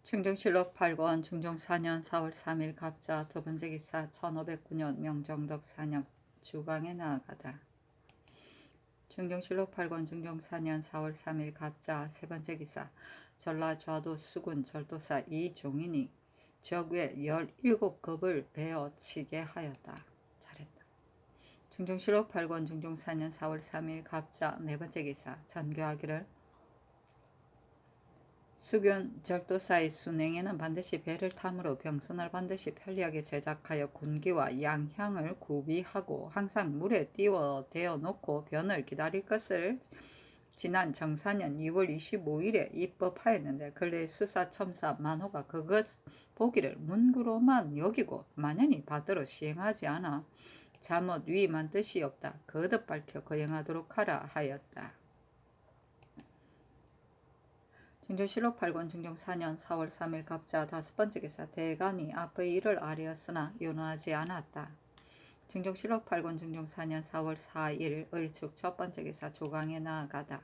충정실록 8권 중종 4년 4월 3일 갑자 두 번째 기사 1509년 명정덕 4년 주강에 나아가다. 충정실록 8권 중종 4년 4월 3일 갑자 세 번째 기사 전라좌도 수군 절도사 이종인이 적외 17급을 베어 치게 하였다. 잘했다. 충정실록 8권 중종 4년 4월 3일 갑자 네 번째 기사 전교하기를 수군 절도사의 순행에는 반드시 배를 탐으로 병선을 반드시 편리하게 제작하여 군기와 양향을 구비하고 항상 물에 띄워 대어 놓고 변을 기다릴 것을 지난 정사년 2월 25일에 입법하였는데 근래 수사 첨사 만호가 그것 보기를 문구로만 여기고 만연히 받들어 시행하지 않아 잘못 위임한 뜻이 없다. 거듭 밝혀 거행하도록 하라 하였다. 충정실록 8권 중종 4년 4월 3일 갑자 다섯 번째 기사 대간이 앞의 일을 아뢰었으나 윤호하지 않았다. 충정실록 8권 중종 4년 4월 4일 을축 첫 번째 기사 조강에 나아가다.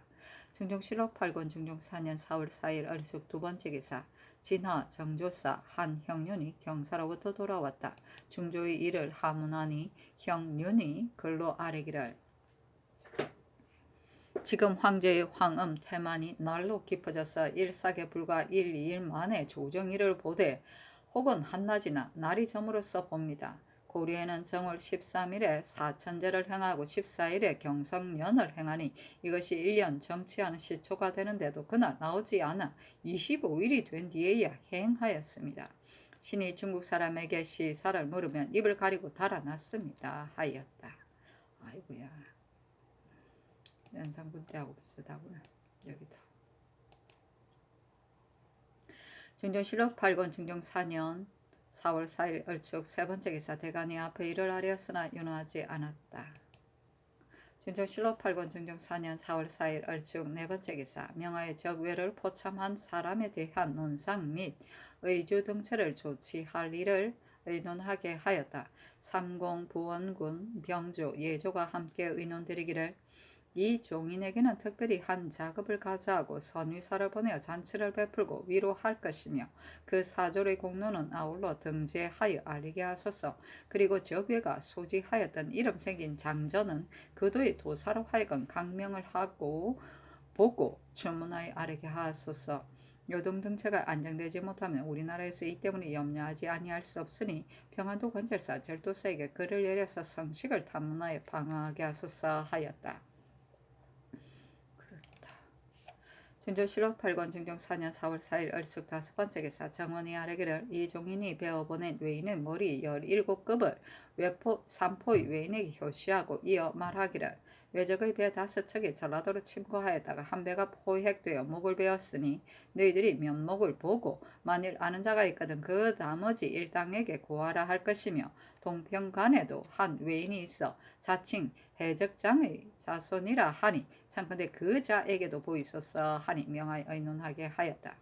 충정실록 8권 중종 4년 4월 4일 을축 두 번째 기사 진하 정조사 한형윤이 경사로부터 돌아왔다. 중조의 일을 하문하니 형윤이 글로 아뢰기를 지금 황제의 황음 태만이 날로 깊어져서 일삭에 불과 1, 2일 만에 조정일을 보되 혹은 한낮이나 날이 저물어서 봅니다. 고려에는 정월 13일에 사천제를 행하고 14일에 경성년을 행하니 이것이 1년 정치하는 시초가 되는데도 그날 나오지 않아 25일이 된 뒤에야 행하였습니다. 신이 중국 사람에게 시사를 물으면 입을 가리고 달아났습니다. 하였다. 아이고야. 연산군 때하고 비슷하구나. 여기도. 중정실록 8권 중종 4년 4월 4일 을축 세 번째 기사 대간이 앞에 일을 아뢰었으나 윤호하지 않았다. 중정실록 8권 중종 4년 4월 4일 을축 네 번째 기사 명하의 적외를 포참한 사람에 대한 논상 및 의주 등처를 조치할 일을 의논하게 하였다. 삼공 부원군 병조 예조가 함께 의논드리기를 이 종인에게는 특별히 한 작업을 가져하고 선위사를 보내어 잔치를 베풀고 위로할 것이며 그 사졸의 공로는 아울러 등재하여 알리게 하소서. 그리고 적외가 소지하였던 이름 생긴 장전은 그도의 도사로 하여금 강명을 하고 보고 주문하여 아뢰게 하소서. 요동 등체가 안정되지 못하면 우리나라에서 이 때문에 염려하지 아니할 수 없으니 평안도 관절사 절도사에게 글을 내려서 성식을 탐문하여 방어하게 하소서 하였다. 충정실록 8권 중종 4년 4월 4일 을숙 다섯 번째 기사 정원이 아뢰기를 이종인이 베어보낸 외인의 머리 17급을 외포 삼포의 외인에게 효시하고 이어 말하기를 외적의 배 5척이 전라도로 침공하였다가 한 배가 포획되어 목을 베었으니 너희들이 면목을 보고 만일 아는 자가 있거든 그 나머지 일당에게 고하라 할 것이며 동평간에도 한 외인이 있어 자칭 해적장의 자손이라 하니 참건대 그 자에게도 보이소서 하니 명하여 의논하게 하였다.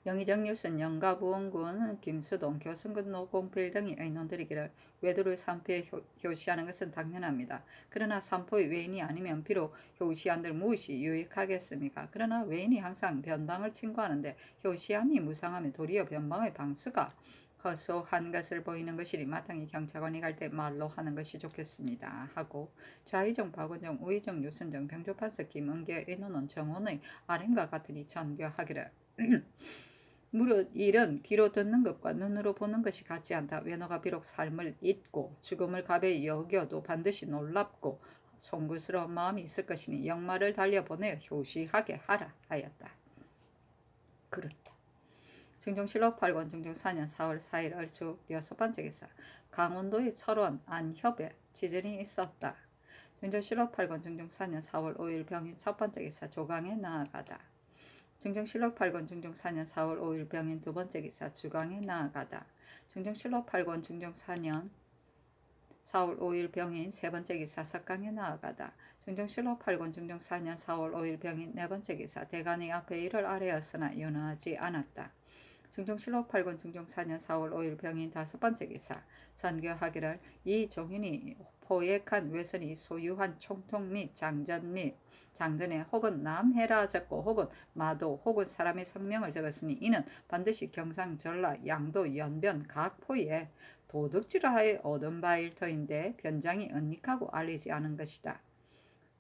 영의정 뉴스는 영가부원군 김수동 교성군 노공필 등이 의논드리기를 외도를 삼포에 효시하는 것은 당연합니다. 그러나 삼포의 외인이 아니면 비록 효시한들 무엇이 유익하겠습니까? 그러나 외인이 항상 변방을 침구하는데 효시함이 무상하면 도리어 변방의 방수가 허소한 것을 보이는 것이니 마땅히 경찰관이 갈 때 말로 하는 것이 좋겠습니다. 하고 좌의정 박원정 우의정 유순정 병조판서 김은계 의논은 정원의 아랭과 같으니 전교하기를 무릇 일은 귀로 듣는 것과 눈으로 보는 것이 같지 않다. 외노가 비록 삶을 잊고 죽음을 가벼이 여겨도 반드시 놀랍고 송구스러운 마음이 있을 것이니 역마를 달려보내어 효시하게 하라 하였다. 그렇다. 충정실록 8권 중종 4년 4월 4일 을축 여섯 번째 기사 강원도의 철원 안협에 지진이 있었다. 충정실록 8권 중종 4년 4월 5일 병인 첫 번째 기사 조강에 나아가다. 충정실록 8권 중종 4년 4월 5일 병인 두 번째 기사 주강에 나아가다. 충정실록 8권 중종 4년 4월 5일 병인 세 번째 기사 석강에 나아가다. 충정실록 8권 중종 4년 4월 5일 병인 네 번째 기사 대간의 앞에 일을 아뢰었으나 윤호하지 않았다. 충정실록 8권 중종 4년 4월 5일 병인 다섯 번째 기사 전교하기를 이 종인이 포획한 외선이 소유한 총통 및 장전 및 장전에 혹은 남해라 적고 혹은 마도 혹은 사람의 성명을 적었으니 이는 반드시 경상 전라 양도 연변 각 포에 도둑질을 하여 얻은 바일 터인데 변장이 은닉하고 알리지 않은 것이다.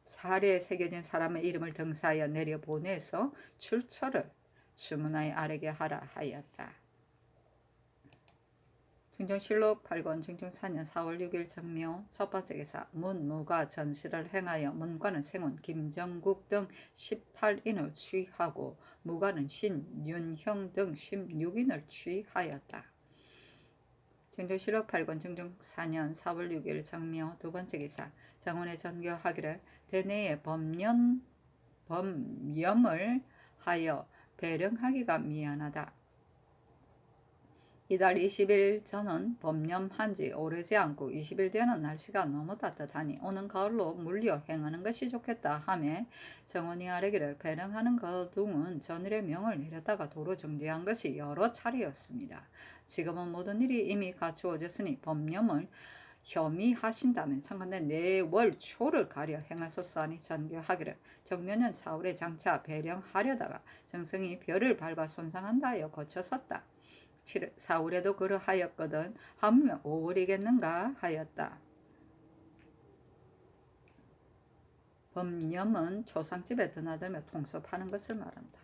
사례에 새겨진 사람의 이름을 등사하여 내려보내서 출처를 주문하여 아뢰게 하라 하였다. 중정실록 8권 중종 4년 4월 6일 정묘 첫 번째 기사 문무가 전시를 행하여 문과는 생훈 김정국 등 18인을 취하고 무과는 신윤형 등 16인을 취하였다. 중종실록 8권 중종 4년 4월 6일 정묘 두 번째 기사 정원에 전교하기를 대내에 범염을 하여 배령하기가 미안하다. 이달 20일 전은 범념한 지 오르지 않고 20일 되는 날씨가 너무 따뜻하니 오는 가을로 물려 행하는 것이 좋겠다 하며 정원이 아뢰기를 배령하는 거둥은 전일의 명을 내렸다가 도로 정지한 것이 여러 차례였습니다. 지금은 모든 일이 이미 갖추어졌으니 범념을 혐의하신다면 청컨대 내월 초를 가려 행하소서 하니 전교하기를 정묘년 4월에 장차 배령하려다가 정성이 별을 밟아 손상한다 하여 거쳐섰다. 4월에도 그러하였거든 하물며 5월이겠는가 하였다. 범념은 조상집에 드나들며 통섭하는 것을 말한다.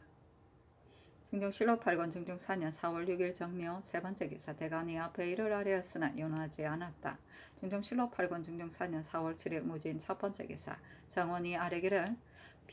중종실록 8권 중종 4년 4월 6일 정묘 세 번째 기사 대간이 앞에 일을 아뢰었으나 연하지 않았다. 중종실록 8권 중종 4년 4월 7일 무진 첫 번째 기사 정원이 아뢰기를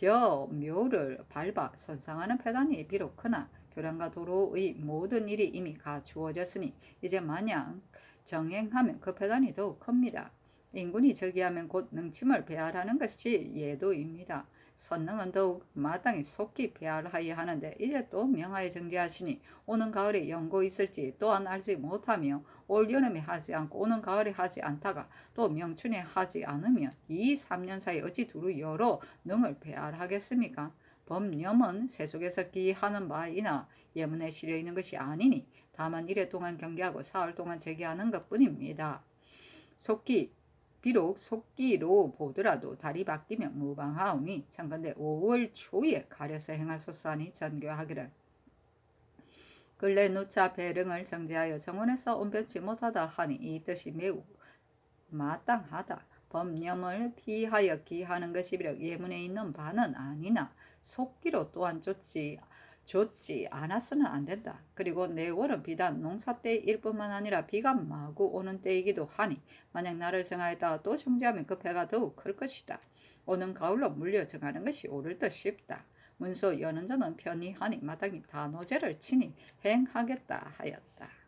묘를 밟아 손상하는 패단이 비록 크나 교량과 도로의 모든 일이 이미 갖추어졌으니 이제 마냥 정행하면 그 패단이 더욱 큽니다. 인군이 저기하면 곧 능침을 배알하는 것이 예도입니다. 선능은 더욱 마땅히 속히 배알하여야 하는데 이제 또 명하여 정지하시니 오는 가을에 연고 있을지 또한 알지 못하며 올 여름에 하지 않고 오는 가을에 하지 않다가 또 명춘에 하지 않으면 이 3년 사이 어찌 두루 여러 능을 배알하겠습니까? 범념은 세속에서 기하는 바이나 예문에 실려 있는 것이 아니니 다만 이래 동안 경계하고 사흘 동안 재기하는 것뿐입니다. 비록 속기로 보더라도 달이 바뀌면 무방하오니 참건대 5월 초에 가려서 행하소서 하니 전교하기를 근래 누차 배령을 정지하여 정원에서 온변치 못하다 하니 이 뜻이 매우 마땅하다. 범념을 피하여 기하는 것이 비록 예문에 있는 바는 아니나 속기로 또한 쫓지 않아서는 안 된다. 그리고 내월은 비단 농사 때일 뿐만 아니라 비가 마구 오는 때이기도 하니 만약 날을 정하였다가 또 정지하면 그 배가 더욱 클 것이다. 오는 가을로 물려 정하는 것이 옳을 듯 싶다. 문서 여는 자는 편히 하니 마땅히 단호제를 치니 행하겠다 하였다.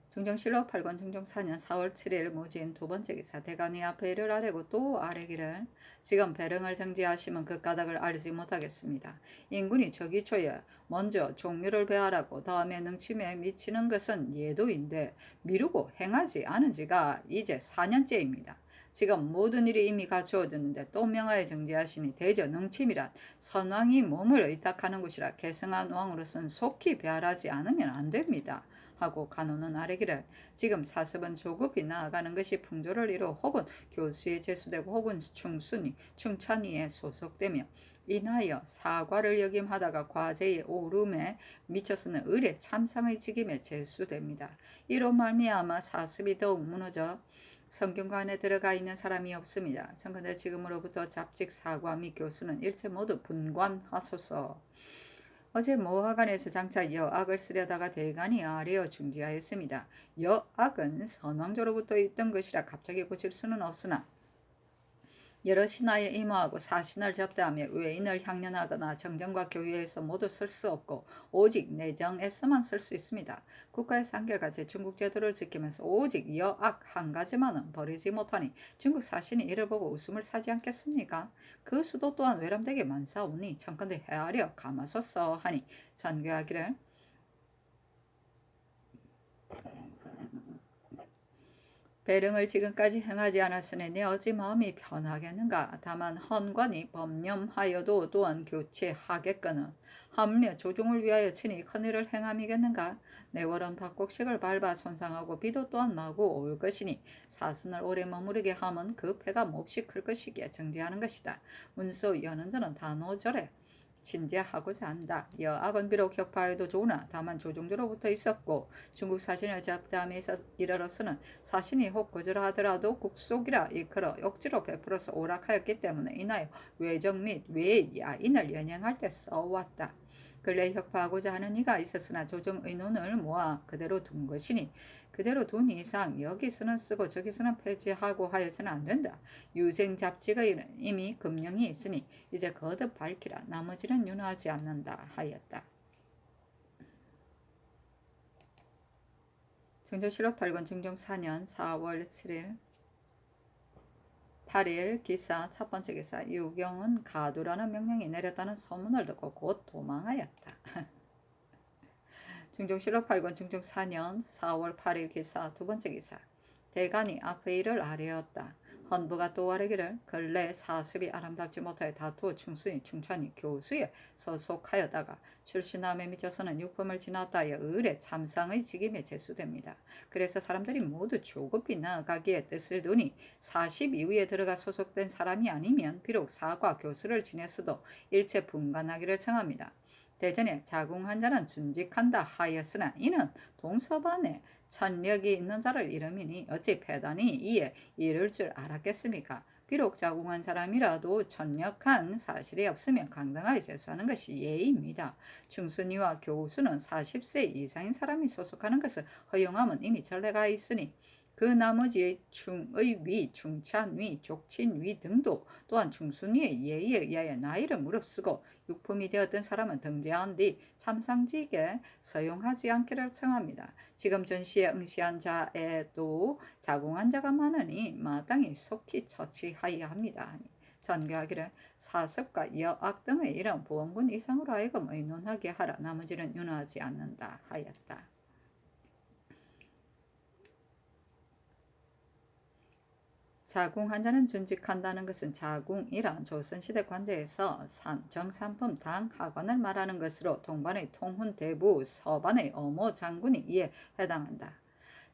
중정실록 8권 중종 4년 4월 7일 무진 두 번째 기사 대간이 앞에 일을 아뢰고 또 아뢰기를 지금 배령을 정지하시면 그 까닭을 알지 못하겠습니다. 인군이 저기초에 먼저 종묘를 배하라고 다음에 능침에 미치는 것은 예도인데 미루고 행하지 않은 지가 이제 4년째입니다. 지금 모든 일이 이미 갖추어졌는데 또 명하여 정지하시니 대저 능침이란 선왕이 몸을 의탁하는 곳이라 계승한 왕으로서는 속히 배할하지 않으면 안 됩니다. 하고 간호는 아뢰기를 지금 사습은 조급히 나아가는 것이 풍조를 이루 혹은 교수에 제수되고 혹은 충찬이에 소속되며 인하여 사과를 역임하다가 과제의 오름에 미쳐서는 을의 참상의 직임에 제수됩니다. 이로 말미암아 사습이 더욱 무너져 성균관에 들어가 있는 사람이 없습니다. 청컨대 지금으로부터 잡직 사과 및 교수는 일체 모두 분관하소서. 어제 모하관에서 장차 여악을 쓰려다가 대간이 아뢰어 중지하였습니다. 여악은 선왕조로부터 있던 것이라 갑자기 고칠 수는 없으나 여러 신하에 임하고 사신을 접대하며 외인을 향연하거나 정정과 교회에서 모두 쓸 수 없고 오직 내정에서만 쓸 수 있습니다. 국가의 한결같이 중국 제도를 지키면서 오직 여악 한 가지만은 버리지 못하니 중국 사신이 이를 보고 웃음을 사지 않겠습니까? 그 수도 또한 외람되게 많사오니 청컨대 헤아려 감하소서 하니 전교하기를 배령을 지금까지 행하지 않았으니 내 어찌 마음이 편하겠는가. 다만 헌관이 법념하여도 또한 교체하겠거늘 하물며 조종을 위하여 친히 큰일을 행함이겠는가. 내 월은 박곡식을 밟아 손상하고 비도 또한 마구 올 것이니 사슴을 오래 머무르게 함은 그 패가 몹시 클 것이기에 정지하는 것이다. 문소 여는 자는 단호절에 진지하고자 한다. 여악은 비록 격파해도 좋으나 다만 조종조로부터 있었고 중국 사신을 잡담에 이르러서는 사신이 혹 거절하더라도 국속이라 이끌어 억지로 베풀어서 오락하였기 때문에 인하여 외정 및 외야인을 연행할 때 써왔다. 근래 격파하고자 하는 이가 있었으나 조정 의논을 모아 그대로 둔 것이니 그대로 둔 이상 여기서는 쓰고 저기서는 폐지하고 하여서는 안 된다. 유생 잡지가 이미 금령이 있으니 이제 거듭 밝히라. 나머지는 윤하지 않는다 하였다. 정조실록 8권 중종 4년 4월 7일 8일 기사 첫 번째 기사 유경은 가두라는 명령이 내렸다는 소문을 듣고 곧 도망하였다. 중종실록 8권 중종 4년 4월 8일 기사 두 번째 기사 대간이 앞의 일을 아뢰었다. 헌부가 또 아뢰기를 근래 사습이 아름답지 못하여 다투어 충순이 충찬이 교수에 소속하여다가 출신함에 미쳐서는 육품을 지났다하여 을의 참상의 직임에 제수됩니다. 그래서 사람들이 모두 조급히 나아가기에 뜻을 두니 40 이후에 들어가 소속된 사람이 아니면 비록 사과 교수를 지냈어도 일체 분간하기를 청합니다. 대전에 자궁한 자는 준직한다 하였으나 이는 동서반에 천력이 있는 자를 이름이니 어찌 패단이 이에 이를 줄 알았겠습니까? 비록 자궁한 사람이라도 천력한 사실이 없으면 강당하에 제수하는 것이 예의입니다. 충순이와 교수는 40세 이상인 사람이 소속하는 것을 허용함은 이미 전례가 있으니 그 나머지 충의위, 충찬위, 족친위 등도 또한 충순위의 예의에 의하여 나이를 무릅쓰고 육품이 되었던 사람은 등재한 뒤 참상직에 서용하지 않기를 청합니다. 지금 전시에 응시한 자에도 자궁한 자가 많으니 마땅히 속히 처치하여야 합니다. 전교하기를 사습과 여악 등의 이런 보험군 이상으로 하여금 의논하게 하라. 나머지는 윤하지 않는다 하였다. 자궁한 자는 준직한다는 것은 자궁이란 조선시대 관제에서 정삼품 당 하관을 말하는 것으로 동반의 통훈 대부 서반의 어모 장군이 이에 해당한다.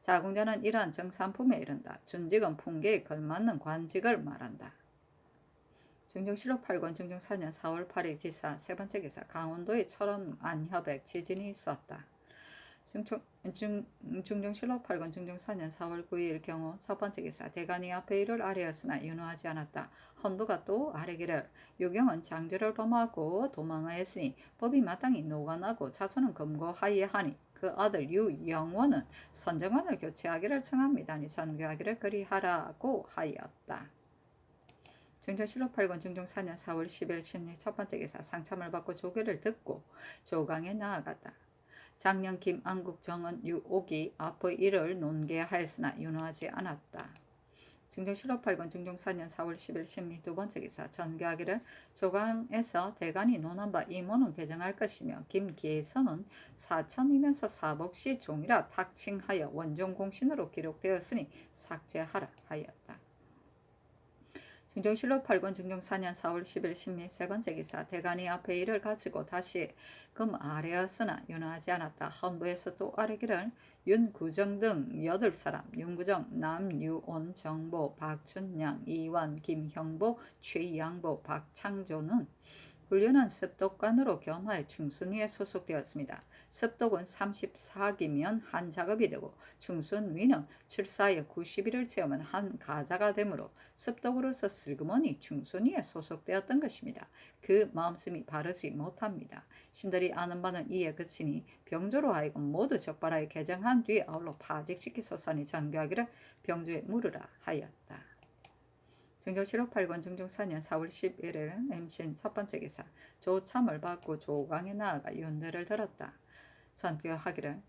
자궁자는 이러한 정삼품에 이른다. 준직은 풍계에 걸맞는 관직을 말한다. 중종실록 8권 중종 4년 4월 8일 기사 세 번째 기사 강원도의 철원 안협액 지진이 있었다. 중종실록 8권 중종 4년 4월 9일 경우 첫 번째 기사 대간이 앞에 일을 아뢰었으나 윤호하지 않았다. 헌부가 또 아뢰기를 유경은 장조를 범하고 도망하였으니 법이 마땅히 노관하고 자손은 검거하여야 하니 그 아들 유영원은 선정관을 교체하기를 청합니다. 전교하기를 그리하라고 하였다. 중종실록 8권 중종 4년 4월 10일 신리 첫 번째 기사 상참을 받고 조계를 듣고 조강에 나아갔다. 장년 김안국 정은 유옥이 앞의 일을 논계하였으나 윤호하지 않았다. 중종실록 8권 중종 4년 4월 10일 신미 두 번째 기사 전교하기를 조강에서 대간이 논한 바 임원은 개정할 것이며 김계선은 사천이면서 사복시 종이라 탁칭하여 원종공신으로 기록되었으니 삭제하라 하였다. 중종실록 8권 중종 4년 4월 10일 신미 세 번째 기사 대간이 앞에 일을 가지고 다시 금 아뢰었으나 윤하지 않았다. 헌부에서 또 아뢰기를 윤구정 등 8사람 윤구정, 남유온, 정보, 박춘양, 이완, 김형보, 최양보, 박창조는 훈련은 습독관으로 겸하여 충순위에 소속되었습니다. 습독은 34기면 한 작업이 되고 충순위는 출사에 90일을 채우면 한 가자가 되므로 습독으로서 슬그머니 충순위에 소속되었던 것입니다. 그 마음씀이 바르지 못합니다. 신들이 아는 바는 이에 그치니 병조로 하여금 모두 적발하여 개정한 뒤에 아울러 파직시키소서니 전교하기를 병조에 물으라 하였다. 중종실록 8권 중종 4년 4월 11일 엠신 첫 번째 기사 조참을 받고 조강에 나아가 윤대를 들었다. 전교하기를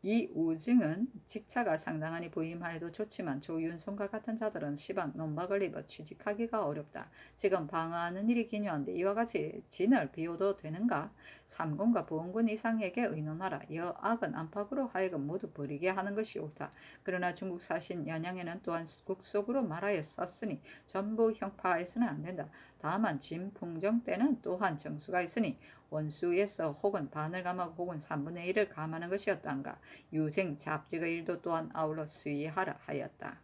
이우증은 직차가 상당하니 부임하여도 좋지만 조윤손과 같은 자들은 시방 논박을 입어 취직하기가 어렵다. 지금 방어하는 일이 기묘한데 이와 같이 진을 비워도 되는가? 삼군과 부원군 이상에게 의논하라. 여악은 안팎으로 하여금 모두 버리게 하는 것이 옳다. 그러나 중국 사신 연양에는 또한 국속으로 말하여 썼으니 전부 형파해서는 안 된다. 다만 진풍정 때는 또한 정수가 있으니 원수에서 혹은 반을 감하고 혹은 3분의 1을 감하는 것이었단가. 유생 잡직의 일도 또한 아울러 수의하라 하였다.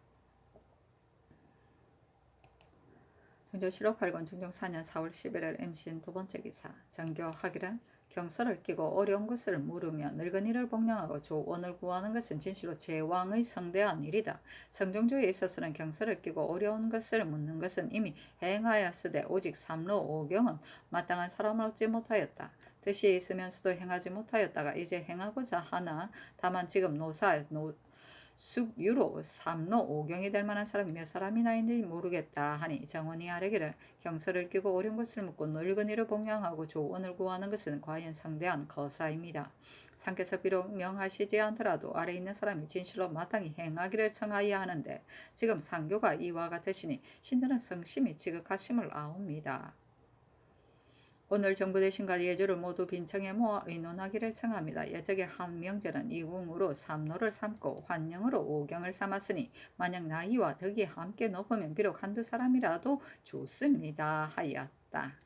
중조 7억 8권 중종 4년 4월 11일 MCN 두 번째 기사. 정교하기란 경서를 끼고 어려운 것을 물으며 늙은이를 복령하고 조언을 구하는 것은 진실로 제왕의 성대한 일이다. 성종조에 있어서는 경서를 끼고 어려운 것을 묻는 것은 이미 행하였으되 오직 삼로 오경은 마땅한 사람을 얻지 못하였다. 뜻이 있으면서도 행하지 못하였다가 이제 행하고자 하나 다만 지금 숙유로 삼로 오경이 될 만한 사람이 몇 사람이나 있는지 모르겠다 하니 정원이 아뢰기를 경서를 끼고 어려운 것을 묻고 늙은이를 복양하고 조언을 구하는 것은 과연 성대한 거사입니다. 상께서 비록 명하시지 않더라도 아래 있는 사람이 진실로 마땅히 행하기를 청하여야 하는데 지금 상교가 이와 같으시니 신들은 성심이 지극하심을 아옵니다. 오늘 정부 대신과 예조를 모두 빈청에 모아 의논하기를 청합니다. 예적의 한명절은 이궁으로 삼로를 삼고 환영으로 오경을 삼았으니 만약 나이와 덕이 함께 높으면 비록 한두 사람이라도 좋습니다 하였다.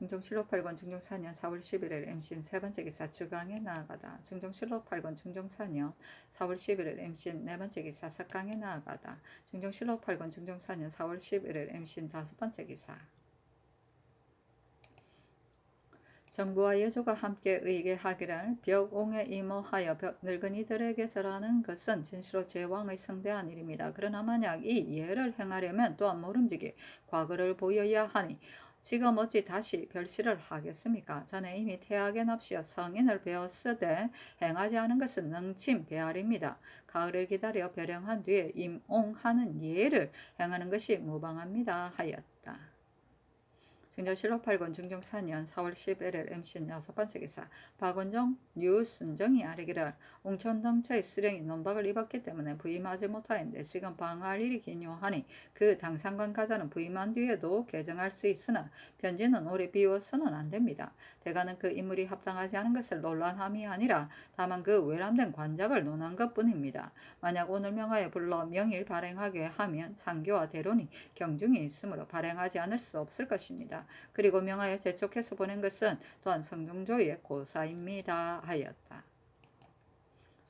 중종실록 8권 중종 4년 4월 11일 MCN 세 번째 기사 주강에 나아가다. 중종실록 8권 중종 4년 4월 11일 MCN 네 번째 기사 석강에 나아가다. 중종실록 8권 중종 4년 4월 11일 MCN 다섯 번째 기사. 정부와 예조가 함께 의계하기를 벽옹에 임하여 늙은이들에게 절하는 것은 진실로 제왕의 성대한 일입니다. 그러나 만약 이 예를 행하려면 또한 모름지기 과거를 보여야 하니 지금 어찌 다시 별시를 하겠습니까? 전에 이미 태학의 납시어 성인을 배웠으되 행하지 않은 것은 능침 배알입니다. 가을을 기다려 벼령한 뒤에 임옹하는 예를 행하는 것이 무방합니다 하였다. 중조실록 8권 중종 4년 4월 11일 MCN 여섯 번째 기사. 박원종, 유순정이 아뢰기를 웅천당처의 수령이 논박을 입었기 때문에 부임하지 못하였는데 지금 방어할 일이 기묘하니 그 당상관 가자는 부임한 뒤에도 개정할 수 있으나 편지는 오래 비워서는 안 됩니다. 대가는 그 인물이 합당하지 않은 것을 논란함이 아니라 다만 그 외람된 관작을 논한 것뿐입니다. 만약 오늘 명하여 불러 명일 발행하게 하면 상교와 대론이 경중이 있으므로 발행하지 않을 수 없을 것입니다. 그리고 명하여 재촉해서 보낸 것은 또한 성종조의 고사입니다 하였다.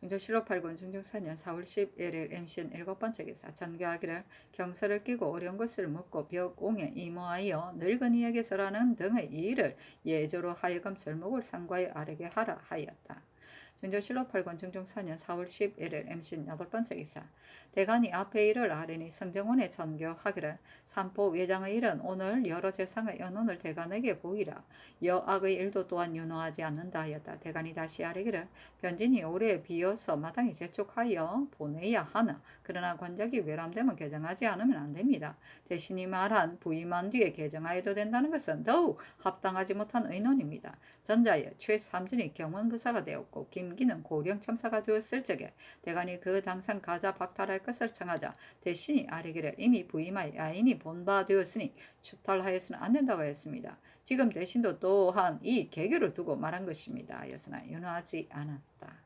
중조실록 8권 중종 4년 4월 11일 MCN 일곱 번째 기사. 전교하기를 경서를 끼고 어려운 것을 묻고 벽옹에 임하여 늙은이에게 절하는 등의 일을 예조로 하여금 절목을 상과에 아뢰게 하라 하였다. 중조실록 8권 중종 4년 4월 11일 MCN 여덟 번째 기사. 대간이 앞의 일을 아뢰니 성정원에 전교하기를 삼포 외장의 일은 오늘 여러 재상의 연원을 대간에게 보이라. 여악의 일도 또한 윤호하지 않는다 하였다. 대간이 다시 아뢰기를 변진이 오래 비어서 마땅히 재촉하여 보내야 하나 그러나 관작이 외람되면 개정하지 않으면 안 됩니다. 대신이 말한 부임한 뒤에 개정하여도 된다는 것은 더욱 합당하지 못한 의논입니다. 전자에 최삼준이 경원부사가 되었고 김기는 고령첨사가 되었을 적에 대간이 그 당상 가자 박탈할 것을 청하자 대신이 아뢰기를 이미 부임하여 야인이 본바되었으니 추탈하여서는 안 된다고 했습니다. 지금 대신도 또한 이 계교를 두고 말한 것입니다 하였으나 윤호하지 않았다.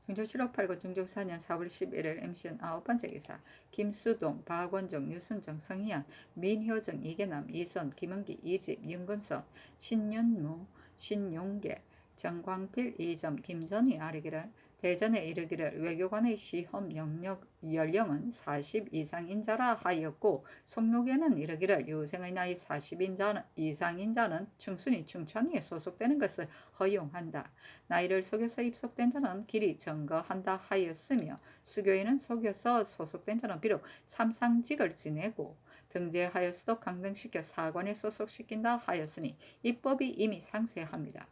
중조실록 8권 중종 4년 4월 11일 MCN 아홉 번째 기사. 김수동, 박원종, 유순정, 성희안, 민효정, 이계남, 이선, 김은기, 이집, 윤금선, 신윤무, 신용계, 정광필, 이점, 김전이 아뢰기를 대전에 이르기를 외교관의 시험 연령은 40 이상인 자라 하였고 송록에는 이르기를 유생의 나이 40 이상인 자는 충순이 충천위에 소속되는 것을 허용한다. 나이를 속여서 입속된 자는 길이 증거한다 하였으며 수교에는 속여서 소속된 자는 비록 참상직을 지내고 등재하였어도 강등시켜 사관에 소속시킨다 하였으니 입법이 이미 상세합니다.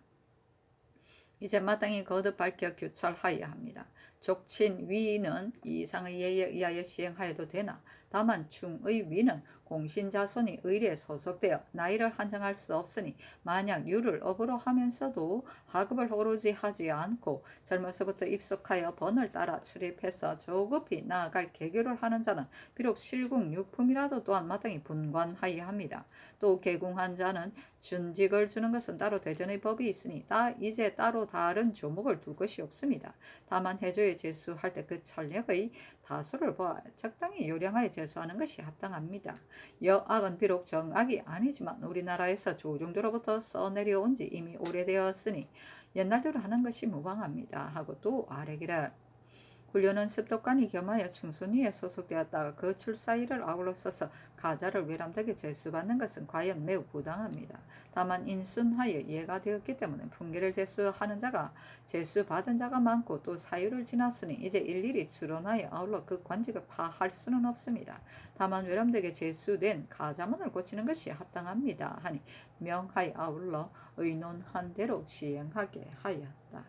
이제 마땅히 거듭 밝혀 규찰하여야 합니다. 족친 위는 이상의 예에 의하여 시행하여도 되나 다만 충의 위는 공신자손이 의례에 소속되어 나이를 한정할 수 없으니 만약 유를 업으로 하면서도 하급을 오로지 하지 않고 젊어서부터 입속하여 번을 따라 출입해서 조급히 나아갈 계교를 하는 자는 비록 실국육품이라도 또한 마땅히 분관하여야 합니다. 또 계궁한 자는 준직을 주는 것은 따로 대전의 법이 있으니 이제 따로 다른 조목을 둘 것이 없습니다. 다만 해조에 제수할 때 그 천력의 다소를 보아 적당히 요량하여 제수하는 것이 합당합니다. 여악은 비록 정악이 아니지만 우리나라에서 조정조로부터 써내려온 지 이미 오래되었으니 옛날대로 하는 것이 무방합니다. 하고 또 아래기를 훈련은 습독관이 겸하여 충순위에 소속되었다가 그 출사일을 아울러 써서 가자를 외람되게 제수받는 것은 과연 매우 부당합니다. 다만 인순하여 예가 되었기 때문에 풍기를 제수하는 자가 제수받은 자가 많고 또 사유를 지났으니 이제 일일이 추론하여 아울러 그 관직을 파할 수는 없습니다. 다만 외람되게 제수된 가자문을 고치는 것이 합당합니다. 하니 명하여 아울러 의논한 대로 시행하게 하였다.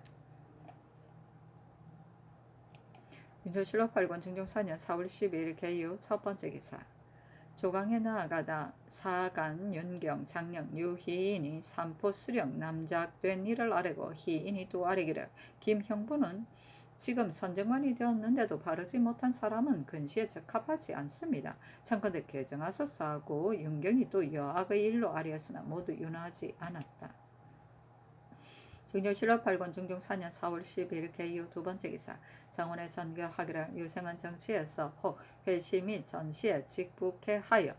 윤조실록 8권 중종 4년 4월 12일 개유 첫 번째 기사. 조강에 나아가다 사간 윤경 장령 유희인이 삼포 수령 남작된 일을 아뢰고 희인이 또 아뢰기를 김형부는 지금 선정관이 되었는데도 바르지 못한 사람은 근시에 적합하지 않습니다. 청컨대 개정하소서하고 윤경이 또 여악의 일로 아뢰었으나 모두 윤하지 않았다. 중종실록 8권 중종 4년 4월 12일 개유 두 번째 기사. 정원의 전교하기를 유생은 정치에서 혹 회시 및 전시에 직북해 하여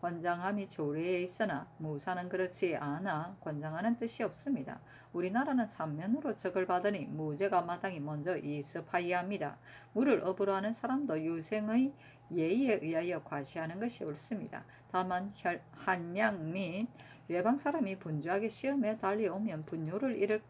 권장함이 조례에 있으나 무사는 그렇지 않아 권장하는 뜻이 없습니다. 우리나라는 삼면으로 적을 받으니 무죄가 마땅히 먼저 이습하여야 합니다. 물을 업으로 하는 사람도 유생의 예의에 의하여 과시하는 것이 옳습니다. 다만 한양 및 외방 사람이 분주하게 시험에 달려오면 분뇨를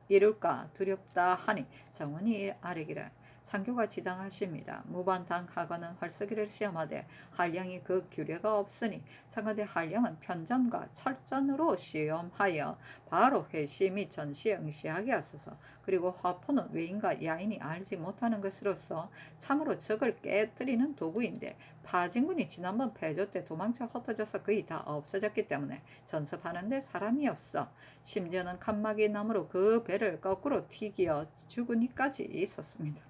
이룰까 두렵다 하니 정원이 아뢰기를 상교가 지당하십니다. 무반당하거는 활서기를 시험하되 한량이 그 규례가 없으니 청와대 한량은 편전과 철전으로 시험하여 바로 회시 및 전시에 응시하게 하소서. 그리고 화포는 외인과 야인이 알지 못하는 것으로서 참으로 적을 깨뜨리는 도구인데 파진군이 지난번 패조 때 도망쳐 흩어져서 거의 다 없어졌기 때문에 전습하는 데 사람이 없어 심지어는 칸막이 나무로 그 배를 거꾸로 튀기어 죽으니까지 있었습니다.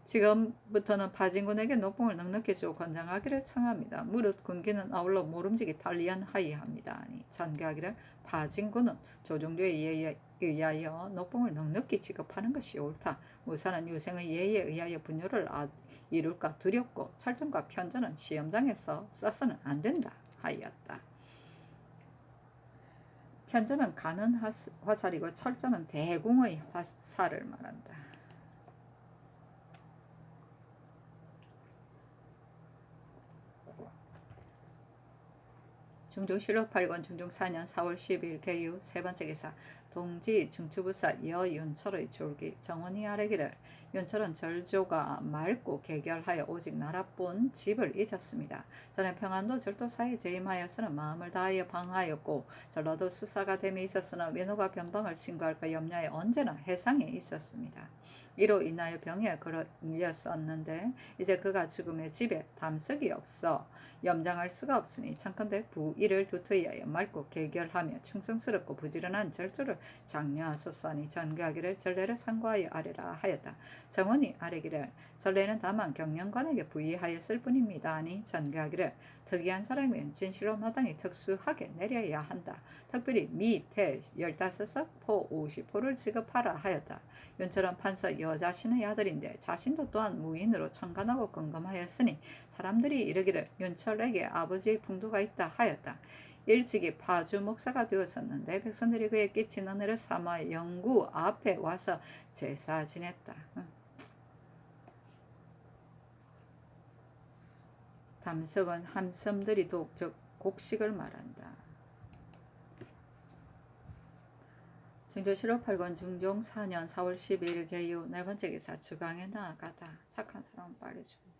지금부터는 파진군에게 녹봉을 넉넉히 주어 권장하기를 청합니다. 무릇 군기는 아울러 모름지기 달리한하여야 합니다. 아니 전개하기를 파진군은 조종료에 의하여 녹봉을 넉넉히 지급하는 것이 옳다. 무사는 유생의 예에 의하여 분뇨를 이룰까 두렵고 철전과 편전은 시험장에서 써서는 안 된다 하였다. 편전은 가는 화살이고 철전은 대궁의 화살을 말한다. 중종실록 8권 중종 4년 4월 12일 개유 세 번째 기사. 동지 중추부사 여윤철의 졸기. 정원이 아뢰기를 윤철은 절조가 맑고 개결하여 오직 나라뿐 집을 잊었습니다. 전에 평안도 절도사에 재임하여서는 마음을 다하여 방하였고 전라도 수사가 됨에 있었으나 외노가 변방을 신고할까 염려에 언제나 해상에 있었습니다. 이로 인하여 병에 걸렸었는데 이제 그가 죽음에 집에 담석이 없어 염장할 수가 없으니 청컨대 부일을 두트이하여 맑고 개결하며 충성스럽고 부지런한 절조를 장려하소서니 전교하기를 전례를 상고하여 아뢰라 하였다. 정원이 아뢰기를 전례는 다만 경영관에게 부의하였을 뿐입니다. 아니 전교하기를 특이한 사람은 진실로 마땅히 특수하게 내려야 한다. 특별히 미태 15석 포 50포를 지급하라 하였다. 윤철은 판서 여자신의 아들인데 자신도 또한 무인으로 청간하고 건검하였으니 사람들이 이르기를 윤철에게 아버지의 풍도가 있다 하였다. 일찍이 파주 목사가 되었었는데 백성들이 그에 끼친 은혜를 삼아 영구 앞에 와서 제사 지냈다. 담석은 한섬들이 독적 곡식을 말한다. 중조실록 8권 중종 4년 4월 12일 개유 네 번째 기사. 주강에 나아가다. 착한 사람은 빨리 죽네.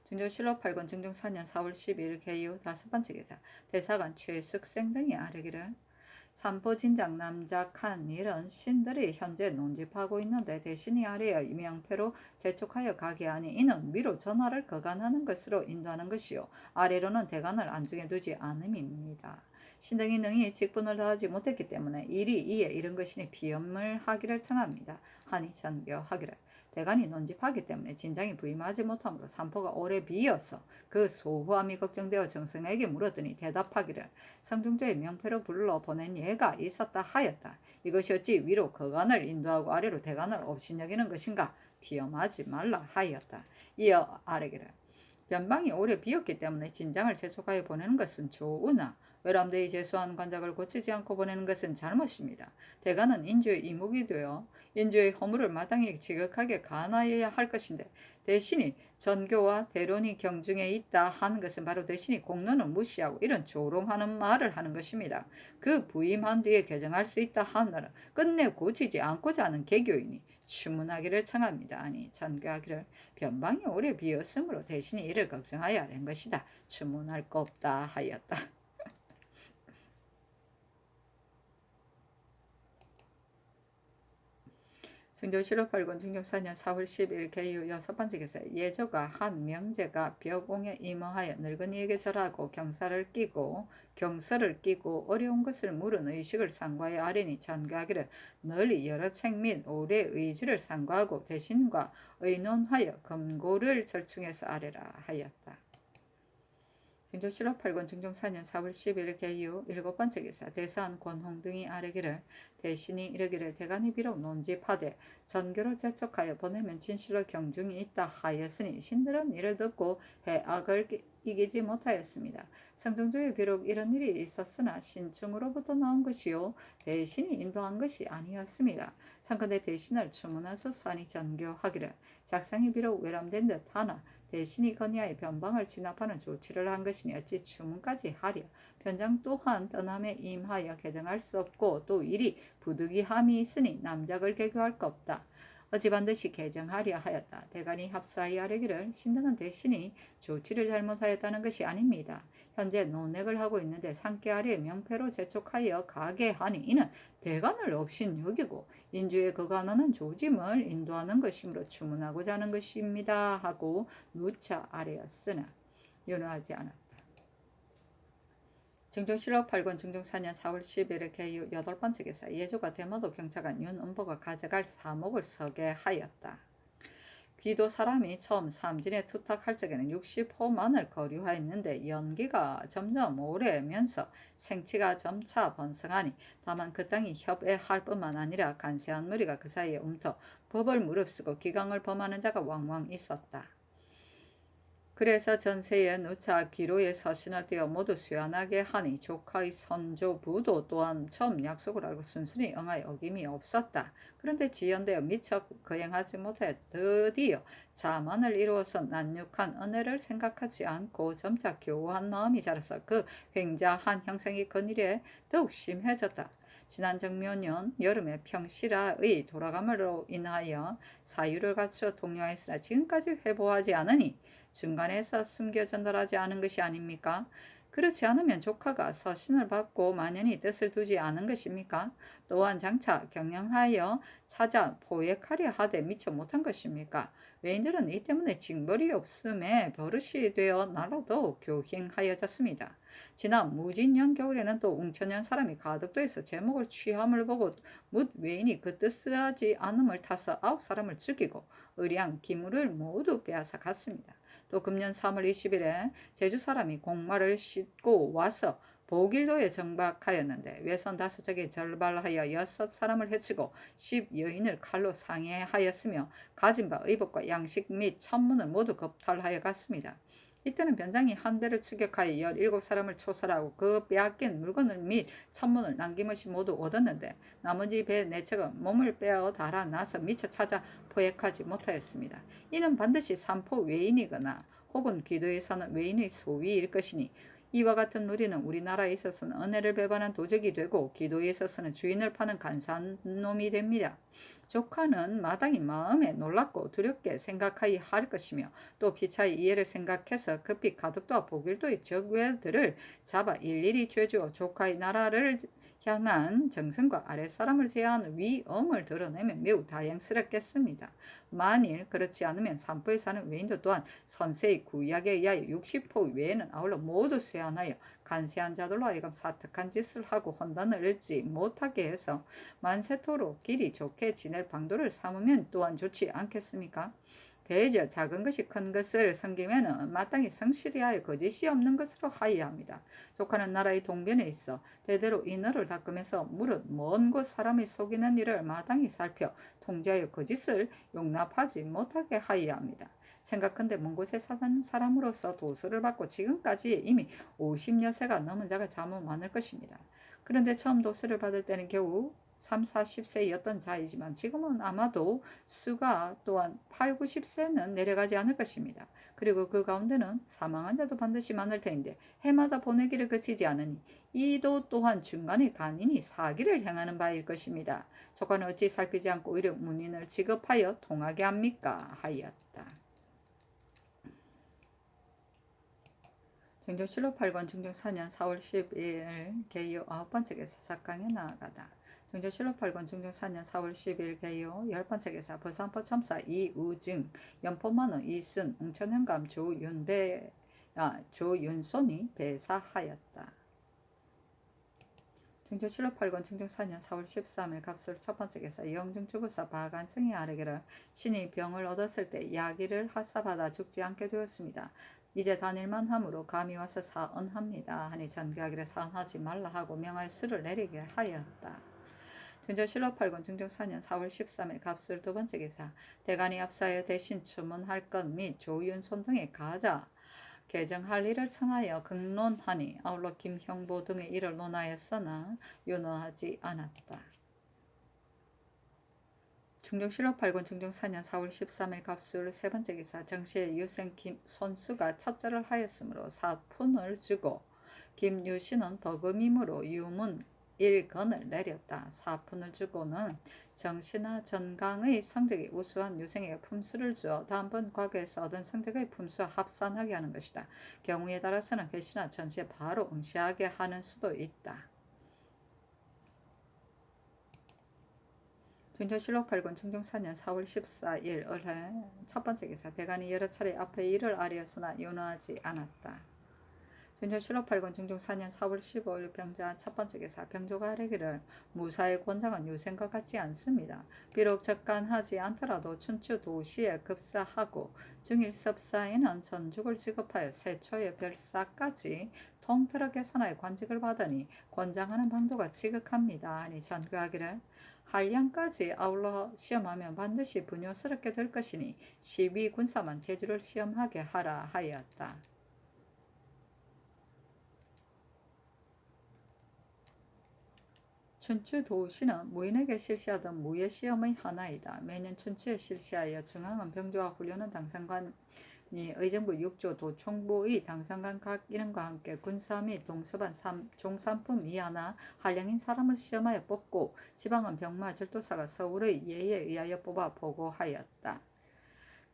중조실록 8권 중종 4년 4월 12일 개유 다섯 번째 기사. 대사관 최숙생 등이 아뢰기를 삼포진작 남작한 일은 신들이 현재 논집하고 있는데 대신이 아래여 명패로 재촉하여 가게 하니 이는 위로 전하를 거간하는 것으로 인도하는 것이요 아래로는 대간을 안중에 두지 않음입니다. 신등이 능히 직분을 다하지 못했기 때문에 일이 이에 이른 것이니 비염을 하기를 청합니다. 하니 전교하기를 대간이 논집하기 때문에 진장이 부임하지 못하므로 삼포가 오래 비어서 그 소후함이 걱정되어 정승에게 물었더니 대답하기를 성중조의 명패로 불러 보낸 예가 있었다 하였다. 이것이 어찌 위로 거간을 인도하고 아래로 대간을 업신여기는 것인가? 비염하지 말라 하였다. 이어 아래기를 변방이 오래 비었기 때문에 진장을 재촉하여 보내는 것은 좋으나 외람되이 재수한 관작을 고치지 않고 보내는 것은 잘못입니다. 대가는 인주의 이목이 되어 인주의 허물을 마땅히 지극하게 간하여야 할 것인데 대신이 전교와 대론이 경중에 있다 하는 것은 바로 대신이 공론을 무시하고 이런 조롱하는 말을 하는 것입니다. 그 부임한 뒤에 개정할 수 있다 하느라 끝내 고치지 않고자 하는 개교이니 추문하기를 청합니다. 아니 전교하기를 변방이 오래 비었으므로 대신이 이를 걱정하여 한 것이다. 추문할 거 없다 하였다. 중조실록 8권 중종 4년 4월 10일 개유 6번째 기사에 예조가 한 명제가 벼공에 임하여 늙은이에게 절하고 경서를 끼고 어려운 것을 물은 의식을 상고하여 아뢰니 전교하기를 널리 여러 책 및 오래 의지를 상고하고 대신과 의논하여 금고를 절충해서 아뢰라 하였다. 중조실록 8권 중종 4년 4월 10일 개유 7번째 기사 대사한 권홍 등이 아뢰기를 대신이 이르기를 대간이 비록 논집하되 전교를 재촉하여 보내면 진실로 경중이 있다 하였으니 신들은 이를 듣고 해악을 이기지 못하였습니다. 성중조에 비록 이런 일이 있었으나 신중으로부터 나온 것이요 대신이 인도한 것이 아니었습니다. 참건대 대신을 추문하소서하니 전교하기를 작상이 비록 외람된 듯 하나 대신이 건의하여 변방을 진압하는 조치를 한 것이니 어찌 추문까지 하랴. 변장 또한 떠남에 임하여 개정할 수 없고 또 일이 부득이함이 있으니 남작을 개교할 것 없다. 어찌 반드시 개정하려 하였다. 대간이 합사하여 아뢰기를 신등은 대신이 조치를 잘못하였다는 것이 아닙니다. 현재 논핵을 하고 있는데 상께 아래 명패로 재촉하여 가게 하니 이는 대간을 없인 여기고 인주의 거간하는 조짐을 인도하는 것이므로 추문하고자 하는 것입니다 하고 누차 아뢰었으나 연호하지 않았다. 중종실록 8권 중종 4년 4월 10일 개유 8번째 기사 예조가 대마도 경차관 윤은보가 가져갈 사목을 서게하였다. 귀도 사람이 처음 삼진에 투탁할 적에는 60호만을 거류하였는데 연기가 점점 오래면서 생치가 점차 번성하니 다만 그 땅이 협애할 뿐만 아니라 간세한 무리가 그 사이에 움터 법을 무릅쓰고 기강을 범하는 자가 왕왕 있었다. 그래서 전세에 누차 기로에 서신을 띄어 모두 수연하게 하니 조카의 선조부도 또한 처음 약속을 알고 순순히 응하여 어김이 없었다. 그런데 지연되어 미처 거행하지 못해 드디어 자만을 이루어서 난육한 은혜를 생각하지 않고 점차 교우한 마음이 자라서 그 횡자한 형상이 건일에 더욱 심해졌다. 지난 정묘년 여름에 평시라의 돌아감으로 인하여 사유를 갖추어 동요하였으나 지금까지 회복하지 않으니 중간에서 숨겨 전달하지 않은 것이 아닙니까? 그렇지 않으면 조카가 서신을 받고 만연히 뜻을 두지 않은 것입니까? 또한 장차 경영하여 찾아 포획하려 하되 미처 못한 것입니까? 외인들은 이 때문에 징벌이 없음에 버릇이 되어 나라도 교행하여졌습니다. 지난 무진년 겨울에는 또 웅천년 사람이 가덕도에서 제목을 취함을 보고 묻 외인이 그 뜻을 하지 않음을 타서 9사람을 죽이고 의량 기물을 모두 빼앗아 갔습니다. 또 금년 3월 20일에 제주 사람이 공마를 싣고 와서 보길도에 정박하였는데 외선 5척에 절발하여 6사람을 해치고 10여인을 칼로 상해하였으며 가진 바 의복과 양식 및 천문을 모두 겁탈하여 갔습니다. 이때는 변장이 한 배를 추격하여 17사람을 초살하고 그 빼앗긴 물건을 및 천문을 남김없이 모두 얻었는데 나머지 배 4척은 몸을 빼어 달아나서 미처 찾아 포획하지 못하였습니다. 이는 반드시 삼포 외인이거나 혹은 귀도에 사는 외인의 소위일 것이니 이와 같은 무리는 우리나라에 있어서는 은혜를 배반한 도적이 되고 기도에 있어서는 주인을 파는 간사한 놈이 됩니다. 조카는 마땅히 마음에 놀랍고 두렵게 생각하여 할 것이며 또 피차의 이해를 생각해서 급히 가덕도와 보길도의 적외들을 잡아 일일이 죄주어 조카의 나라를 향한 정성과 아랫사람을 제어하는 위엄을 드러내면 매우 다행스럽겠습니다. 만일 그렇지 않으면 산포에 사는 외인도 또한 선세의 구약에 의하여 60포 외에는 아울러 모두 쇠안하여 간세한 자들로 하여금 사특한 짓을 하고 혼단을 잃지 못하게 해서 만세토록 길이 좋게 지낼 방도를 삼으면 또한 좋지 않겠습니까? 대저 작은 것이 큰 것을 섬기면 마땅히 성실히 하여 거짓이 없는 것으로 하여야 합니다. 조카는 나라의 동변에 있어 대대로 이 너를 닦으면서 무릇 먼 곳 사람이 속이는 일을 마땅히 살펴 통제하여 거짓을 용납하지 못하게 하여야 합니다. 생각컨대 먼 곳에 사는 사람으로서 도서를 받고 지금까지 이미 50여세가 넘은 자가 자모 많을 것입니다. 그런데 처음 도서를 받을 때는 겨우 3, 40세였던 자이지만 지금은 아마도 수가 또한 8, 90세는 내려가지 않을 것입니다. 그리고 그 가운데는 사망한 자도 반드시 많을 터인데 해마다 보내기를 그치지 않으니 이도 또한 중간에 간인이 사기를 행하는 바일 것입니다. 조카는 어찌 살피지 않고 오히려 문인을 지급하여 통하게 합니까? 하였다. 정조실록 8권 중종 4년 4월 10일 개요 9번째 개사 사강에 나아가다. 정조실록 8권 중종 4년 4월 10일 개요 10번째 개사 버산포 첨사 이우증 연포만원 이순 웅천현감 조윤손이 배사하였다. 정조실록 8권 중종 4년 4월 13일 갑술 첫번째 개사 영중주부사 바간성이 아뢰기를 신이 병을 얻었을 때 야기를 하사받아 죽지 않게 되었습니다. 이제 다닐만 함으로 감히 와서 사언합니다. 하니 전교하기를 사언하지 말라 하고 명하여 수를 내리게 하였다. 정조실록 8권 중종 4년 4월 13일 갑술 두번째 기사 대간이 앞사여 대신 추문할 것 및 조윤손 등의 가자 개정할 일을 청하여 극론하니 아울러 김형보 등의 일을 논하였으나 윤허하지 않았다. 중종실록 8권 중종 4년 4월 13일 갑술 세번째 기사 정시의 유생 김손수가 첫절을 하였으므로 사푼을 주고 김유신은 버금임으로 유문 1건을 내렸다. 사푼을 주고는 정시나 전강의 성적이 우수한 유생에게 품수를 주어 다음번 과거에서 얻은 성적의 품수와 합산하게 하는 것이다. 경우에 따라서는 회시나 전시에 바로 응시하게 하는 수도 있다. 중조실록 8권 중종 4년 4월 14일 을해 첫번째 기사 대간이 여러 차례 앞에 일을 아뢰었으나 윤허하지 않았다. 중조실록 8권 중종 4년 4월 15일 병자 첫번째 기사 병조가 아뢰기를 무사의 권장은 유생과 같지 않습니다. 비록 적간하지 않더라도 춘추 도시에 급사하고 중일섭사에는 전죽을 지급하여 세초의 별사까지 통틀어 계산하여 관직을 받으니 권장하는 방도가 지극합니다. 하니 전교하기를 한량까지 아울러 시험하면 반드시 분요스럽게 될 것이니 12군사만 제주를 시험하게 하라 하였다. 춘추 도시는 무인에게 실시하던 무예시험의 하나이다. 매년 춘추에 실시하여 중앙은 병조와 훈련은 당상관이 의정부 6조 도총부의 당상관 각 인원과 함께 군사 및 동서반 종산품 이하나 한량인 사람을 시험하여 뽑고 지방은 병마 절도사가 서울의 예에 의하여 뽑아 보고하였다.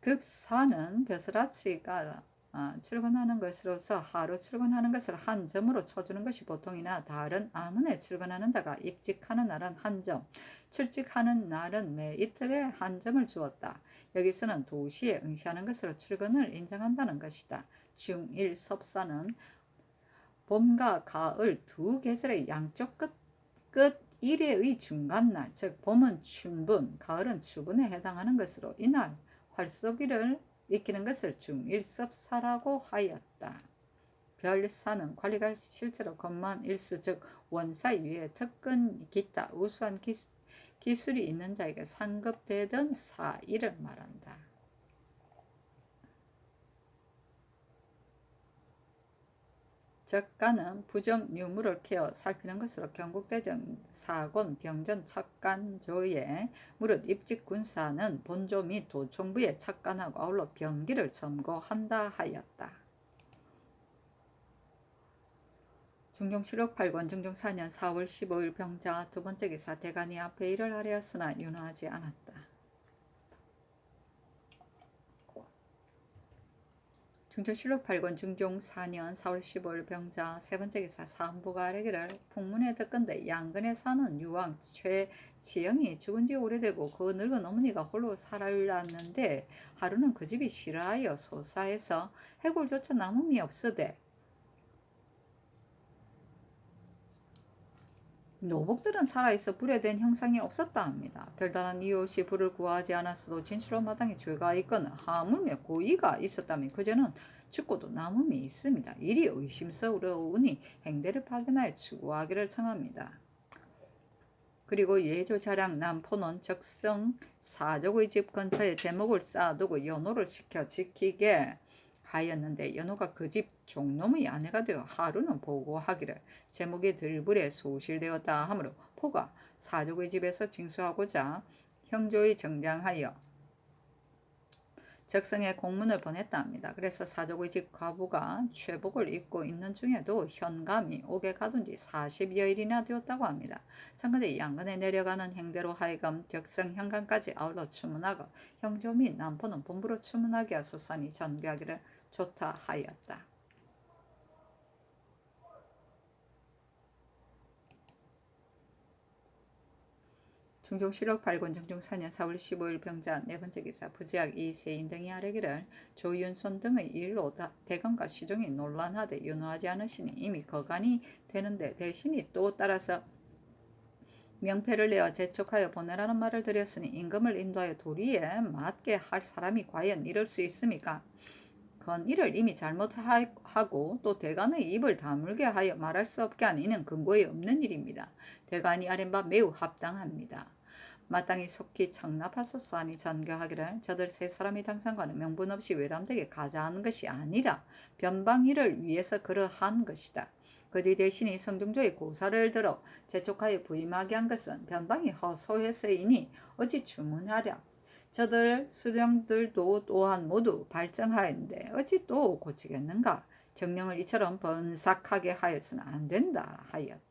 급사는 벼슬아치가 출근하는 것으로서 하루 출근하는 것을 한 점으로 쳐주는 것이 보통이나 다른 아문에 출근하는 자가 입직하는 날은 한 점, 출직하는 날은 매 이틀에 한 점을 주었다. 여기서는 도시에 응시하는 것으로 출근을 인정한다는 것이다. 중일섭사는 봄과 가을 두 계절의 양쪽 끝 일회의 중간날, 즉 봄은 춘분, 가을은 추분에 해당하는 것으로 이날 활쏘기를 익히는 것을 중일섭사라고 하였다. 별사는 관리가 실제로 건만 일수 즉 원사 이외에 특근 기타 우수한 기술이 있는 자에게 상급되던 사이를 말한다. 적간은 부정 유무를 케어 살피는 것으로 경국대전 사권 병전 척간조에 무릇 입직군사는 본조 및 도총부에 척간하고 아울러 병기를 점거한다 하였다. 중종실록 8권 중종 4년 4월 15일 병자 두번째 기사 대간이 앞에 일을 아뢰었으나 윤허하지 않았다. 중천실록 8권 중종 4년 4월 15일 병자 세 번째 기사 사헌부가 아뢰기를 풍문에 듣건대 양근에 사는 유왕 최치영이 죽은 지 오래되고 그 늙은 어머니가 홀로 살았는데 하루는 그 집이 싫어하여 소사해서 해골조차 남음이 없으되 노복들은 살아있어 불에 댄 형상이 없었다 합니다. 별다른 이유 없이 불을 구하지 않았어도 진출한 마당에 죄가 있거나 하물며 고의가 있었다면 그제는 죽고도 남음이 있습니다. 일이 의심스러우니 행대를 파견하여 추구하기를 청합니다. 그리고 예조자량 남포는 적성 사족의 집 근처에 제목을 쌓아두고 연호를 시켜 지키게 하였는데 연호가 그 집 종놈의 아내가 되어 하루는 보고하기를 제목이 들불에 소실되었다 하므로 포가 사족의 집에서 징수하고자 형조의 정장하여 적성에 공문을 보냈다 합니다. 그래서 사족의 집 과부가 최복을 입고 있는 중에도 현감이 옥에 가둔 지 40여일이나 되었다고 합니다. 참건대 양근에 내려가는 행대로 하여금 적성 현감까지 아울러 추문하고 형조 및 남포는 본부로 추문하게 하소서니 전개하기를 좋다 하였다. 중종실록 8권 중종 4년 4월 15일 병자 네 번째 기사 부지학 이세인 등이 아뢰기를 조윤손 등의 일로 대감과 시종이 논란하되 윤호하지 않으시니 이미 거간이 되는데 대신이 또 따라서 명패를 내어 재촉하여 보내라는 말을 드렸으니 임금을 인도하여 도리에 맞게 할 사람이 과연 이럴 수 있습니까? 건 이를 이미 잘못하고 또 대간의 입을 다물게 하여 말할 수 없게 한 이는 근거에 없는 일입니다. 대간이 아뢰 바 매우 합당합니다. 마땅히 속히 청납하소서하니 전교하기를 저들 세 사람이 당상과는 명분 없이 외람되게 가자하는 것이 아니라 변방일을 위해서 그러한 것이다. 그뒤 대신이 성종조의 고사를 들어 재촉하여 부임하게 한 것은 변방이 허소해서이니 어찌 주문하랴. 저들 수령들도 또한 모두 발정하였는데 어찌 또 고치겠는가. 정령을 이처럼 번삭하게 하여서는 안 된다 하였다.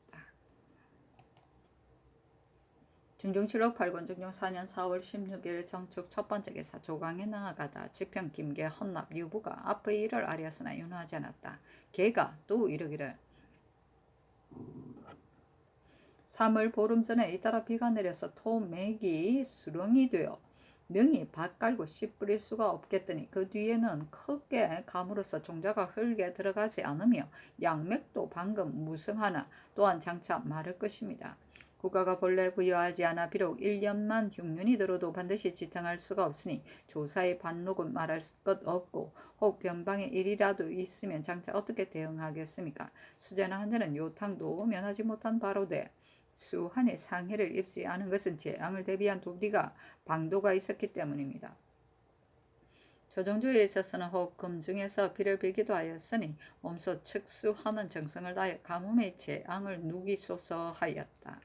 중종실록 8권 중종 4년 4월 16일 정축 첫 번째 기사 조강에 나아가다 지평 김계 헌납 유부가 앞의 일을 아뢰었으나 윤호하지 않았다. 걔가 또 이르기를 3월 보름 전에 잇따라 비가 내려서 토맥이 수렁이 되어 능히 밭 깔고 씨 뿌릴 수가 없겠더니 그 뒤에는 크게 감으로써 종자가 흙에 들어가지 않으며 양맥도 방금 무성하나 또한 장차 마를 것입니다. 국가가 본래 부여하지 않아 비록 1년만 흉년이 들어도 반드시 지탱할 수가 없으니 조사의 반록은 말할 것 없고 혹 변방의 일이라도 있으면 장차 어떻게 대응하겠습니까? 수제나 한자는 요탕도 면하지 못한 바로되 수한의 상해를 입지 않은 것은 재앙을 대비한 도리가 방도가 있었기 때문입니다. 조정주에 있어서는 혹 금중에서 비를 빌기도 하였으니 몸소 측수하는 정성을 다해 가뭄의 재앙을 누기소서 하였다.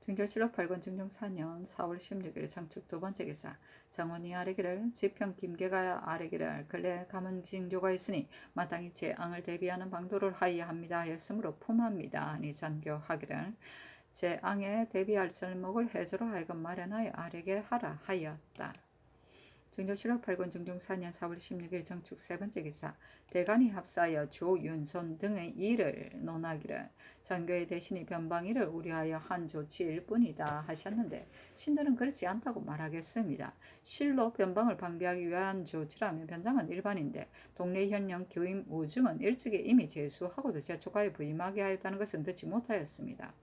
중종실록 8권 중종 4년 4월 16일 정축 두 번째 기사 정원이 아뢰기를 지평 김계가 아뢰기를 근래 감은 징조가 있으니 마땅히 재앙을 대비하는 방도를 하여야 합니다 하였으므로 품합니다 하니 전교하기를 재앙에 대비할 절목을 해서로 하여금 마련하여 아뢰게 하라 하였다. 중종실록 8권 중종 4년 4월 16일 정축 세 번째 기사 대간이 합사하여 조윤손 등의 일을 논하기를 전교의 대신이 변방일을 우려하여 한 조치일 뿐이다 하셨는데 신들은 그렇지 않다고 말하겠습니다. 실로 변방을 방비하기 위한 조치라면 변장은 일반인데 동네 현령 교임 우중은 일찍이 이미 제수하고도 재촉하여 부임하게 하였다는 것은 듣지 못하였습니다.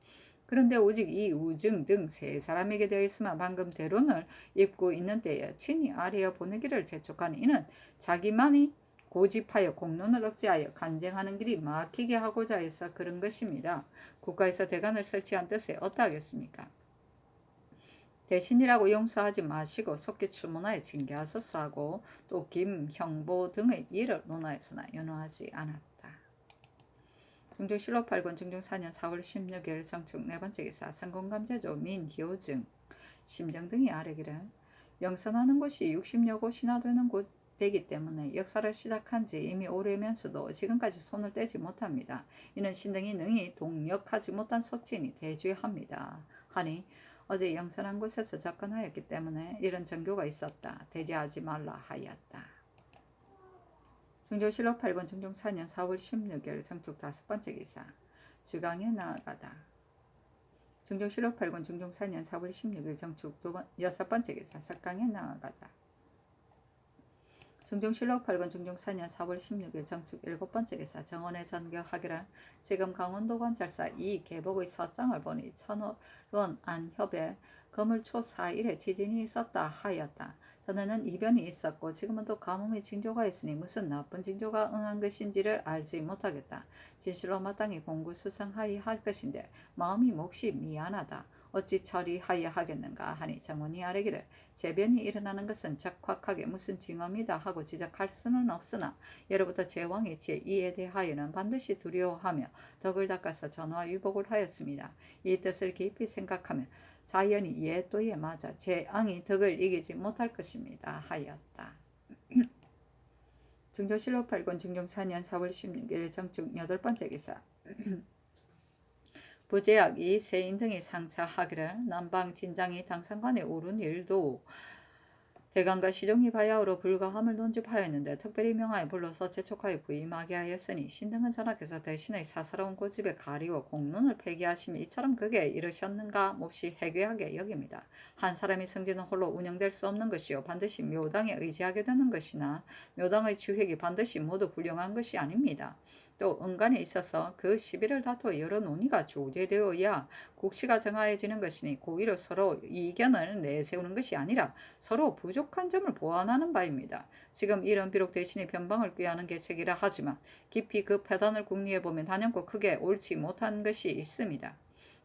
그런데 오직 이 우증 등 세 사람에게 되어 있으면 방금 대론을 입고 있는 때에 친히 아뢰어 보내기를 재촉한 이는 자기만이 고집하여 공론을 억제하여 간쟁하는 길이 막히게 하고자 해서 그런 것입니다. 국가에서 대관을 설치한 뜻에 어떠하겠습니까? 대신이라고 용서하지 마시고 속히 추문하여 징계하소서 하고 또 김형보 등의 일을 논하였으나 윤호하지 않았다. 중종실록 8권 중종 4년 4월 16일 정축 네 번째 기사 성공감제조 민효증 심정 등이 아뢰기를 영선하는 곳이 60여 곳이나 되는 곳 되기 때문에 역사를 시작한 지 이미 오래면서도 지금까지 손을 떼지 못합니다. 이는 신등이 능히 동력하지 못한 소치이니 대죄합니다. 하니 어제 영선한 곳에서 접근하였기 때문에 이런 정교가 있었다. 대지하지 말라 하였다. 중조실록 8권 중종 4년 4월 16일 정축 5번째 기사. 주강에 나아가다. 중종실록 8권 중종 4년 4월 16일 정축 6번째 기사. 석강에 나아가다. 중종실록 8권 중종 4년 4월 16일 정축 7번째 기사. 정원에 전교하기를 지금 강원도관찰사 이 계복의 서장을 보니 천원 안협에 거물초 4일에 지진이 있었다 하였다. 전에는 이변이 있었고 지금은 또 가뭄의 징조가 있으니 무슨 나쁜 징조가 응한 것인지를 알지 못하겠다. 진실로 마땅히 공구수상하여 할 것인데 마음이 몹시 미안하다. 어찌 처리하여 하겠는가 하니 정원이 아뢰기를 재변이 일어나는 것은 적확하게 무슨 징험이다 하고 지적할 수는 없으나 예로부터 제왕이 제2에 대하여는 반드시 두려워하며 덕을 닦아서 전화위복을 하였습니다. 이 뜻을 깊이 생각하면 자연이 예도에 맞아 제왕이 덕을 이기지 못할 것입니다 하였다. 중조실록 8권 중종 4년 4월 16일 정축 8번째 기사. 부제약 이 세인 등이 상차하기를 남방 진장이 당상관에 오른 일도 대강과 시종이 바야흐로 불가함을 논집하였는데 특별히 명하여 불러서 재촉하여 부임하게 하였으니 신등은 전하께서 대신의 사사로운 고집에 가리워 공론을 폐기하시며 이처럼 극에 이르셨는가 몹시 해괴하게 여깁니다. 한 사람의 성지는 홀로 운영될 수 없는 것이요 반드시 묘당에 의지하게 되는 것이나 묘당의 주획이 반드시 모두 훌륭한 것이 아닙니다. 또 은간에 있어서 그 시비를 다투어 여러 논의가 조제되어야 국시가 정하여지는 것이니 고의로 서로 이견을 내세우는 것이 아니라 서로 부족한 점을 보완하는 바입니다. 지금 이런 비록 대신에 변방을 꾀하는 계책이라 하지만 깊이 그 패단을 궁리해보면 단연코 크게 옳지 못한 것이 있습니다.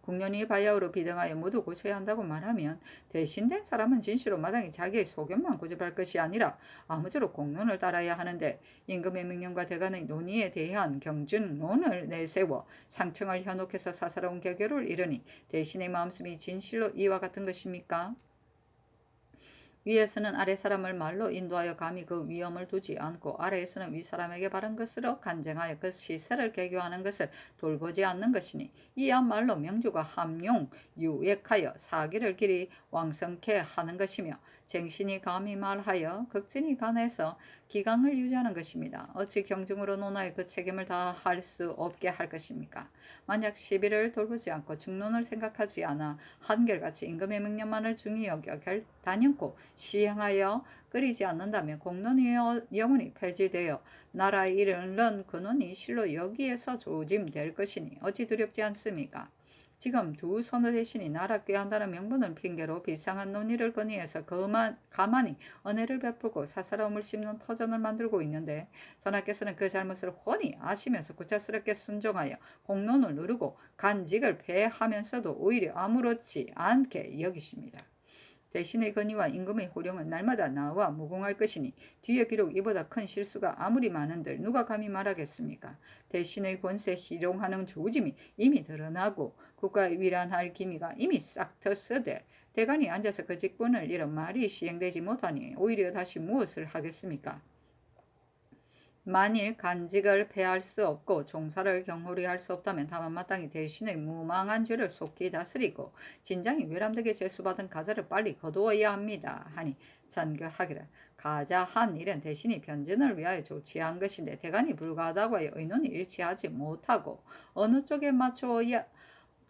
국년이 바야흐로 비등하여 모두 고쳐야 한다고 말하면 대신된 사람은 진실로 마땅히 자기의 소견만 고집할 것이 아니라 아무쪼록 공론을 따라야 하는데 임금의 명령과 대간의 논의에 대한 경준론을 내세워 상청을 현혹해서 사사로운 개교를 이르니 대신의 마음씀이 진실로 이와 같은 것입니까? 위에서는 아래 사람을 말로 인도하여 감히 그 위험을 두지 않고 아래에서는 위 사람에게 바른 것으로 간쟁하여 그 시세를 개교하는 것을 돌보지 않는 것이니 이야말로 명주가 함용 유액하여 사기를 길이 왕성케 하는 것이며 쟁신이 감히 말하여 극진이 간해서 기강을 유지하는 것입니다. 어찌 경중으로 논하여 그 책임을 다할 수 없게 할 것입니까? 만약 시비를 돌보지 않고 중론을 생각하지 않아 한결같이 임금의 명령만을 중히 여겨 단연코 시행하여 끓이지 않는다면 공론이 영원히 폐지되어 나라의 이르는 근원이 실로 여기에서 조짐될 것이니 어찌 두렵지 않습니까? 지금 두 선우 대신이 나라 꾀한다는 명분을 핑계로 비상한 논의를 건의해서 가만히 은혜를 베풀고 사사로움을 씹는 터전을 만들고 있는데 전하께서는 그 잘못을 훤히 아시면서 구차스럽게 순종하여 공론을 누르고 간직을 폐하면서도 오히려 아무렇지 않게 여기십니다. 대신의 건의와 임금의 호령은 날마다 나와 무궁할 것이니 뒤에 비록 이보다 큰 실수가 아무리 많은들 누가 감히 말하겠습니까? 대신의 권세 희롱하는 조짐이 이미 드러나고 국가의 위란할 기미가 이미 싹 텄으되 대간이 앉아서 그 직분을 잃어 말이 시행되지 못하니 오히려 다시 무엇을 하겠습니까? 만일 간직을 폐할 수 없고 종사를 경홀히 할 수 없다면 다만 마땅히 대신의 무망한 죄를 속히 다스리고 진장이 외람되게 제수받은 가자를 빨리 거두어야 합니다. 하니 전교하기를 가자한 일은 대신이 변진을 위하여 조치한 것인데 대간이 불가하다고 하여 의논이 일치하지 못하고 어느 쪽에 맞추어야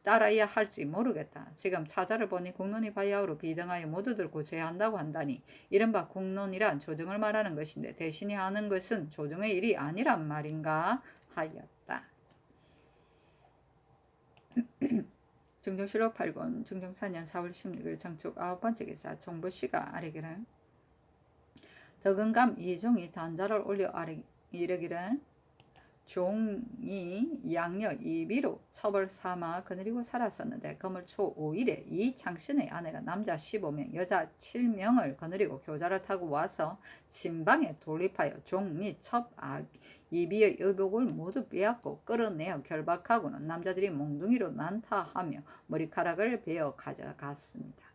따라야 할지 모르겠다. 지금 차자를 보니 국론이 바야흐로 비등하여 모두들 고쳐야 한다고 한다니 이른바 국론이란 조정을 말하는 것인데 대신이 하는 것은 조정의 일이 아니란 말인가 하였다. 중종실록 8권 중종 4년 4월 16일 정축 9번째 기사. 종부씨가 아뢰기를 덕은감 이종이 단자를 올려 이르기를 종이 양녀 이비로 처벌 삼아 거느리고 살았었는데 거물초 5일에 이 장신의 아내가 남자 15명 여자 7명을 거느리고 교자를 타고 와서 침방에 돌입하여 종 및 첩 이비의 의복을 모두 빼앗고 끌어내어 결박하고는 남자들이 몽둥이로 난타하며 머리카락을 베어 가져갔습니다.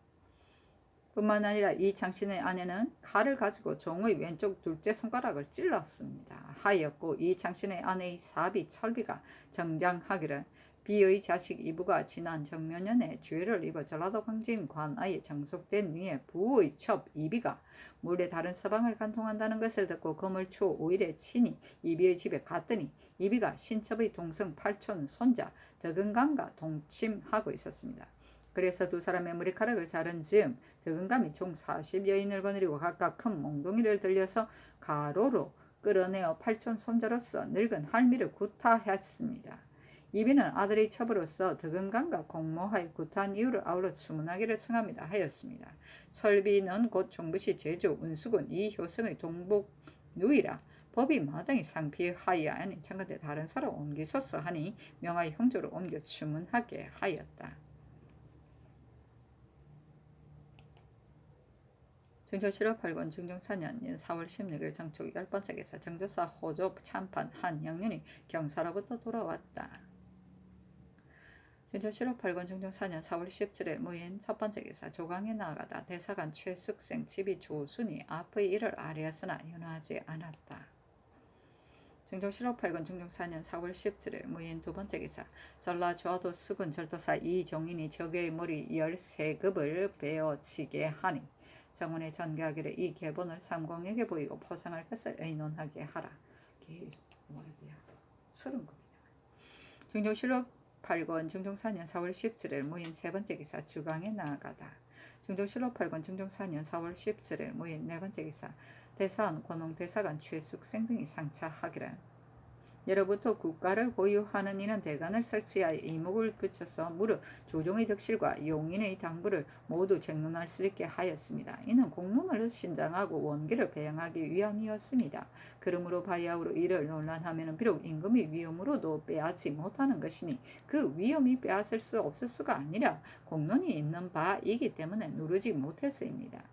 뿐만 아니라 이 장신의 아내는 칼을 가지고 종의 왼쪽 둘째 손가락을 찔렀습니다. 하였고 이 장신의 아내의 사비 철비가 정장하기를 비의 자식 이브가 지난 정묘년에 죄를 입어 전라도 광진 관아에 장속된 위에 부의 첩 이비가 몰래 다른 서방을 간통한다는 것을 듣고 금을 추어 5일에 친히 이비의 집에 갔더니 이비가 신첩의 동성 팔촌 손자 덕은감과 동침하고 있었습니다. 그래서 두 사람의 머리카락을 자른 즈음 덕은감이 총 40여인을 거느리고 각각 큰 몽둥이를 들려서 가로로 끌어내어 팔촌 손자로서 늙은 할미를 구타했습니다. 이비는 아들의 첩으로서 덕은감과 공모하여 구타한 이유를 아울러 추문하기를 청합니다 하였습니다. 철비는 곧 종부시 제주 운수군 이효성의 동복 누이라 법이 마땅히 상피하여야니 장건대 다른 사람 옮기소서 하니 명하여 형조로 옮겨 추문하게 하였다. 정조 7월 8권 중종 4년 4월 16일 정촉 10번째 기사 정조사 호조 참판 한영륜이 경사로부터 돌아왔다. 정조 7월 8권 중종 4년 4월 17일 무인 첫번째 기사 조강에 나아가다 대사관 최숙생 집이 조순이 앞의 일을 아뢰었으나 연호하지 않았다. 정종 7월 8권 중종 4년 4월 17일 무인 두번째 기사 전라 조화도 수군 절도사 이종인이 적의 머리 13급을 베어치게 하니 정원에 전개하기를 이 계본을 삼공에게 보이고 포상할 것을 의논하게 하라. 계속 뭐야? 30급이냐. 중종 7월 8권 중종 4년 4월 17일 무인 세번째 기사 주강에 나아가다. 중종 7월 8권 중종 4년 4월 17일 무인 네번째 기사 대사원 권홍대사관 최숙생 등이 상차하기를 예로부터 국가를 보유하는 이는 대관을 설치하여 이목을 붙여서 무릇 조정의 덕실과 용인의 당부를 모두 쟁론할 수 있게 하였습니다. 이는 공문을 신장하고 원기를 배양하기 위함이었습니다. 그러므로 바야흐로 이를 논란하면 비록 임금의 위험으로도 빼앗지 못하는 것이니 그 위험이 빼앗을 수 없을 수가 아니라 공론이 있는 바이기 때문에 누르지 못했습니다.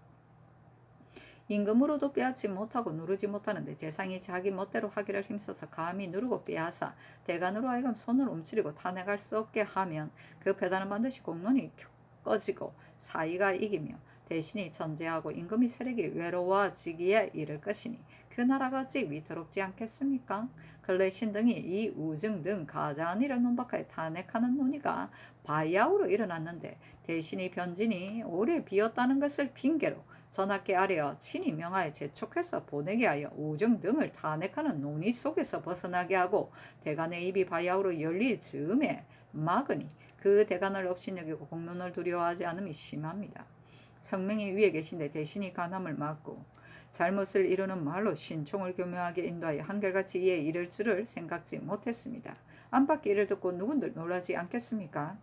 임금으로도 빼앗지 못하고 누르지 못하는데 재상이 자기 멋대로 하기를 힘써서 감히 누르고 빼앗아 대간으로 하여금 손을 움츠리고 탄핵할 수 없게 하면 그 패단은 반드시 공론이 꺼지고 사이가 이기며 대신이 전제하고 임금의 세력이 외로워지기에 이를 것이니 그 나라가 어찌 위태롭지 않겠습니까? 근래 신등이 이 우증 등 가자한 일을 논박하여 탄핵하는 논의가 바야흐로 일어났는데 대신이 변진이 오래 비었다는 것을 핑계로 전하께 아뢰어 친히 명하여 재촉해서 보내게 하여 우정 등을 탄핵하는 논의 속에서 벗어나게 하고 대간의 입이 바야흐로 열릴 즈음에 막으니 그 대간을 업신여기고 공론을 두려워하지 않음이 심합니다. 성명이 위에 계신데 대신이 간함을 막고 잘못을 이루는 말로 신총을 교묘하게 인도하여 한결같이 이에 이를 줄을 생각지 못했습니다. 안팎의 이를 듣고 누군들 놀라지 않겠습니까?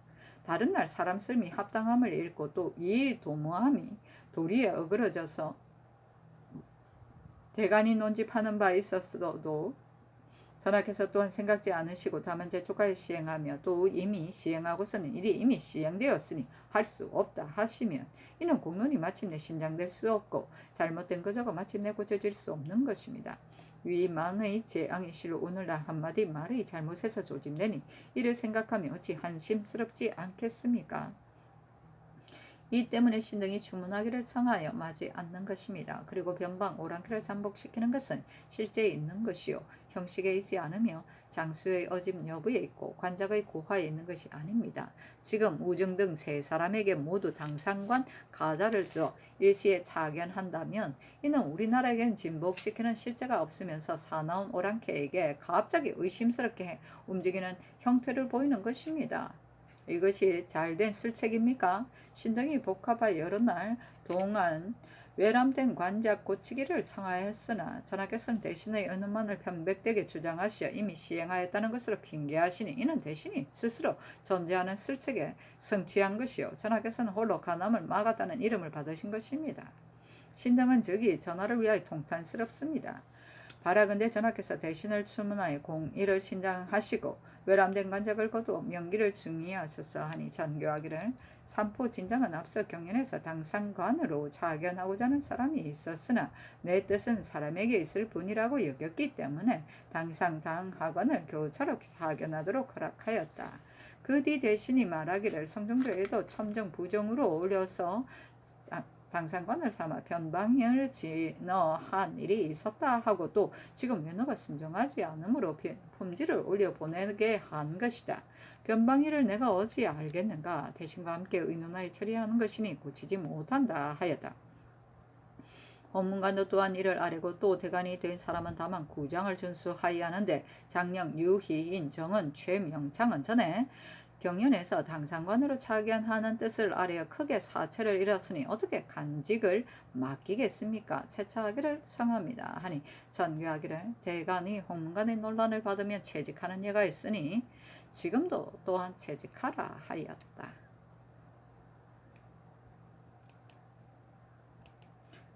다른 날 사람 쓸미 합당함을 잃고 또 이일 도모함이 도리에 어그러져서 대간이 논집하는 바 있었어도 전하께서 또한 생각지 않으시고 다만 재촉하여 시행하며 또 이미 시행하고서는 일이 이미 시행되었으니 할 수 없다 하시면 이는 공론이 마침내 신장될 수 없고 잘못된 거저가 마침내 고쳐질 수 없는 것입니다. 위망의 재앙이 실로 오늘날 한마디 말의 잘못에서 조짐되니 이를 생각하며 어찌 한심스럽지 않겠습니까? 이 때문에 신등이 주문하기를 청하여 마지 않는 것입니다. 그리고 변방 오랑캐를 잠복시키는 것은 실제 있는 것이요 형식에 있지 않으며 장수의 어집 여부에 있고 관작의 고화에 있는 것이 아닙니다. 지금 우증 등 세 사람에게 모두 당상관 가자를 써 일시에 차견한다면 이는 우리나라에겐 진복시키는 실제가 없으면서 사나운 오랑캐에게 갑자기 의심스럽게 움직이는 형태를 보이는 것입니다. 이것이 잘된 술책입니까? 신등이 복합하여 여러 날 동안 외람된 관작 고치기를 청하였으나 전하께서는 대신의 의논만을 편백되게 주장하시어 이미 시행하였다는 것으로 핑계하시니 이는 대신이 스스로 전제하는 술책에 성취한 것이요 전하께서는 홀로 간암을 막았다는 이름을 받으신 것입니다. 신등은 즉이 전하를 위하여 통탄스럽습니다. 바라건대 전하께서 대신을 추문하여 공의를 신장하시고 외람된 관작을 거두어 명기를 중의하소서 하니 전교하기를 삼포 진장은 앞서 경연에서 당상관으로 차견하고자 하는 사람이 있었으나 내 뜻은 사람에게 있을 뿐이라고 여겼기 때문에 당상당하관을 교차로 차견하도록 허락하였다. 그 뒤 대신이 말하기를 성종도에도 첨정 부정으로 올려서 당상관을 삼아 변방을 진어한 일이 있었다 하고 또 지금 외노가 순종하지 않으므로 품지를 올려 보내게 한 것이다. 변방일을 내가 어찌 알겠는가. 대신과 함께 의논하여 처리하는 것이니 고치지 못한다 하였다. 법문관도 또한 이를 아뢰고 또 대관이 된 사람은 다만 구장을 준수하여야 하는데 장령 유희인 정은 최명창은 전에 경연에서 당상관으로 차견하는 뜻을 아뢰어 크게 사체를 잃었으니 어떻게 간직을 맡기겠습니까? 채차하기를 청합니다. 하니 전교하기를 대관이 홍문관의 논란을 받으면 채직하는 예가 있으니 지금도 또한 채직하라 하였다.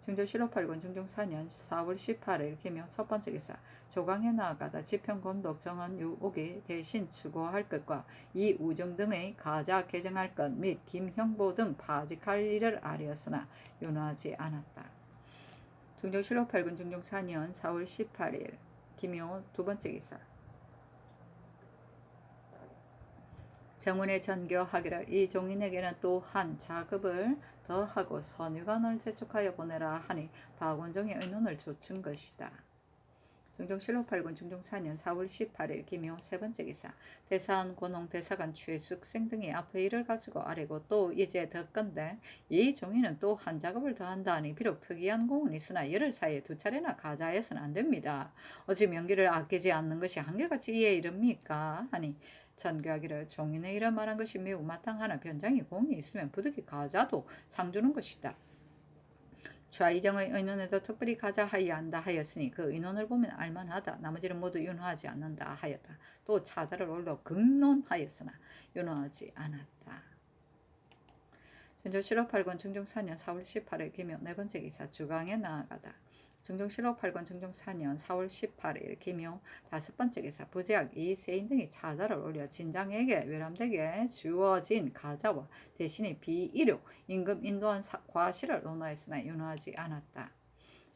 증조 실업팔군 중종 4년 4월 18일 김영 첫 번째 기사 조강에 나아가다 지평곤독 정원 유옥이 대신 추구할 것과 이우정 등의 가자 개정할 것 및 김형보 등 파직할 일을 아뢰었으나 윤호하지 않았다. 중종 실업팔군 중종 4년 4월 18일 김용 두 번째 기사 정원에 전교하기를 이 종인에게는 또 한 자급을 더하고 선유관을 재촉하여 보내라 하니 박원종의 의논을 조춘 것이다. 중종 실록팔군 중종 4년 4월 18일 김효 세 번째 기사 대사원 고농 대사관 최숙생 등이 앞의 일을 가지고 아뢰고 또 이제 덧건데 이 종인은 또 한 작업을 더한다 하니 비록 특이한 공은 있으나 열흘 사이에 두 차례나 가자해서는 안 됩니다. 어찌 명기를 아끼지 않는 것이 한결같이 이에 이릅니까? 하니 전교하기를 종인의 이런 말한 것이 매우 마땅하나 변장이 공이 있으면 부득이 가자도 상주는 것이다. 좌이정의 의논에도 특별히 가자하여야 한다 하였으니 그 의논을 보면 알만하다. 나머지는 모두 윤호하지 않는다 하였다. 또 차자를 올려 극론하였으나 윤호하지 않았다. 전조 실업팔권 중종 4년 4월 18일 김효 네 번째 기사 주강에 나아가다. 중종 실업팔권 중종 4년 4월 18일 김효 다섯 번째 기사 부제학 이세인 등이 차자를 올려 진장에게 외람되게 주어진 가자와 대신이 비일요 임금 인도한 과실을 논하였으나 윤호하지 않았다.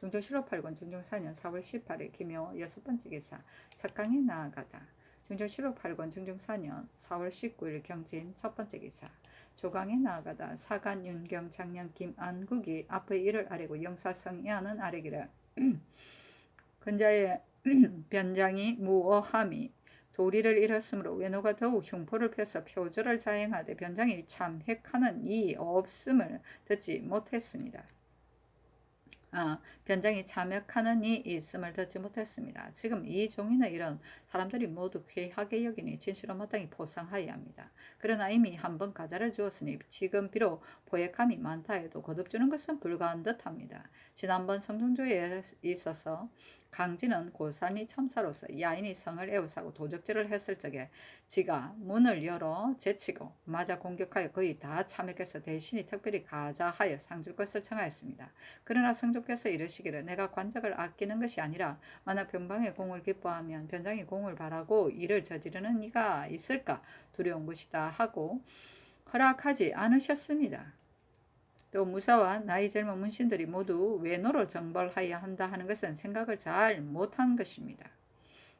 중종 실업팔권 중종 4년 4월 18일 김효 여섯 번째 기사 석강에 나아가다. 중종 실업팔권 중종 4년 4월 19일 경진 첫 번째 기사 조강에 나아가다 사간 윤경 장령 김안국이 앞의 일을 아뢰고 영사성의하는 아뢰기를 근자의 변장이 무어함이 도리를 잃었으므로 외노가 더욱 흉포를 펴서 표절을 자행하되 변장이 참획하는 이 없음을 듣지 못했습니다. 변장이 참여하는 이 있음을 듣지 못했습니다. 지금 이 종인의 이런 사람들이 모두 괴하게 여기니 진실로 마땅히 포상하여야 합니다. 그러나 이미 한번 가자를 주었으니 지금 비록 포획함이 많다 해도 거듭주는 것은 불가한 듯합니다. 지난번 성종조에 있어서 강진은 고산이 첨사로서 야인이 성을 애우사고 도적질을 했을 적에 지가 문을 열어 제치고 맞아 공격하여 거의 다 참여해서 대신이 특별히 가자하여 상줄 것을 청하였습니다. 그러나 성종께서 이르시기를 내가 관작을 아끼는 것이 아니라 만약 변방의 공을 기뻐하면 변장의 공을 바라고 일을 저지르는 이가 있을까 두려운 것이다 하고 허락하지 않으셨습니다. 또 무사와 나이 젊은 문신들이 모두 외노로 정벌하여야 한다 하는 것은 생각을 잘 못한 것입니다.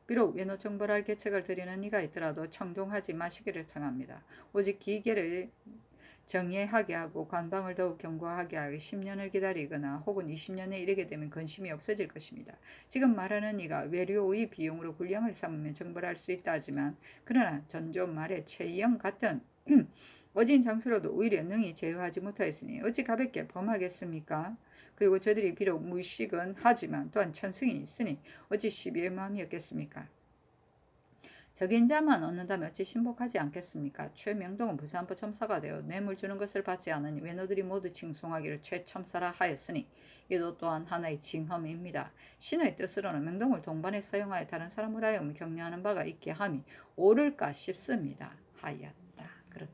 비록 외노 정벌할 계책을 드리는 이가 있더라도 청종하지 마시기를 청합니다. 오직 기계를 정예하게 하고 관방을 더욱 견고하게 하여 10년을 기다리거나 혹은 20년에 이르게 되면 근심이 없어질 것입니다. 지금 말하는 이가 외료의 비용으로 군량을 삼으면 정벌할 수 있다 하지만 그러나 전조 말에 최이영 같은 어진 장수로도 오히려 능히 제어하지 못하였으니 어찌 가볍게 범하겠습니까? 그리고 저들이 비록 무식은 하지만 또한 천승이 있으니 어찌 시비의 마음이었겠습니까? 적인 자만 얻는다면 어찌 신복하지 않겠습니까? 최명동은 부산부 첨사가 되어 뇌물 주는 것을 받지 않으니 외노들이 모두 칭송하기를 최첨사라 하였으니 이도 또한 하나의 징험입니다. 신의 뜻으로는 명동을 동반에 사용하여 다른 사람을 하여 격려하는 바가 있게 함이 옳을까 싶습니다. 하였다. 그렇다.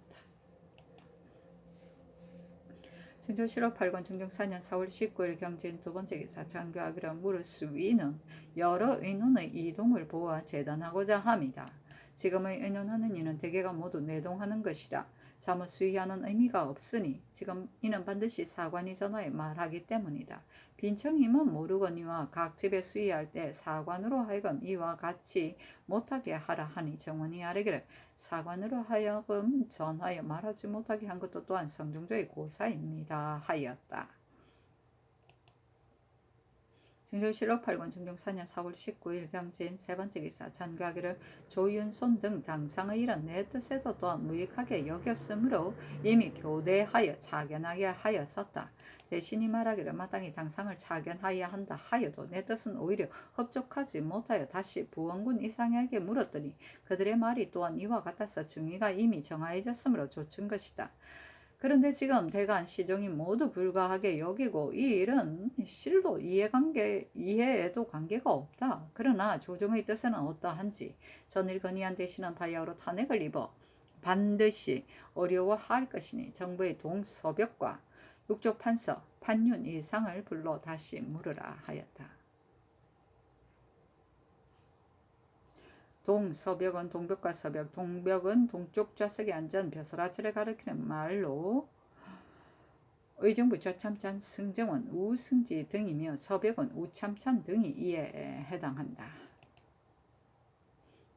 증조 실업팔권 중종 4년 4월 19일 경진 두 번째 기사 장교하기를 무르스위는 여러 의논의 이동을 보아 재단하고자 합니다. 지금의 의논하는 이는 대개가 모두 내동하는 것이라 잘못 수의하는 의미가 없으니 지금 이는 반드시 사관이 전하에 말하기 때문이다. 빈청임은 모르거니와 각 집에 수의할 때 사관으로 하여금 이와 같이 못하게 하라 하니 정원이 아뢰기를 사관으로 하여금 전하여 말하지 못하게 한 것도 또한 성종조의 고사입니다 하였다. 증조실록 8권 중종 4년 4월 19일 경진 세 번째 기사 전교하기를 조윤손 등 당상의 일은 내 뜻에도 또한 무익하게 여겼으므로 이미 교대하여 차견하게 하였었다. 대신이 말하기를 마땅히 당상을 차견하여야 한다 하여도 내 뜻은 오히려 흡족하지 못하여 다시 부원군 이상에게 물었더니 그들의 말이 또한 이와 같아서 증의가 이미 정하여졌으므로 조춘 것이다. 그런데 지금 대간 시종이 모두 불가하게 여기고 이 일은 실로 이해에도 관계가 없다. 그러나 조정의 뜻에는 어떠한지 전일건의한 대신은 바야흐로 탄핵을 입어 반드시 어려워할 것이니 정부의 동서벽과 육조 판서 판윤 이상을 불러 다시 물으라 하였다. 동서벽은 동벽과 서벽, 동벽은 동쪽 좌석에 앉은 벼슬아치를 가리키는 말로 의정부 좌참찬 승정원 우승지 등이며 서벽은 우참찬 등이 이에 해당한다.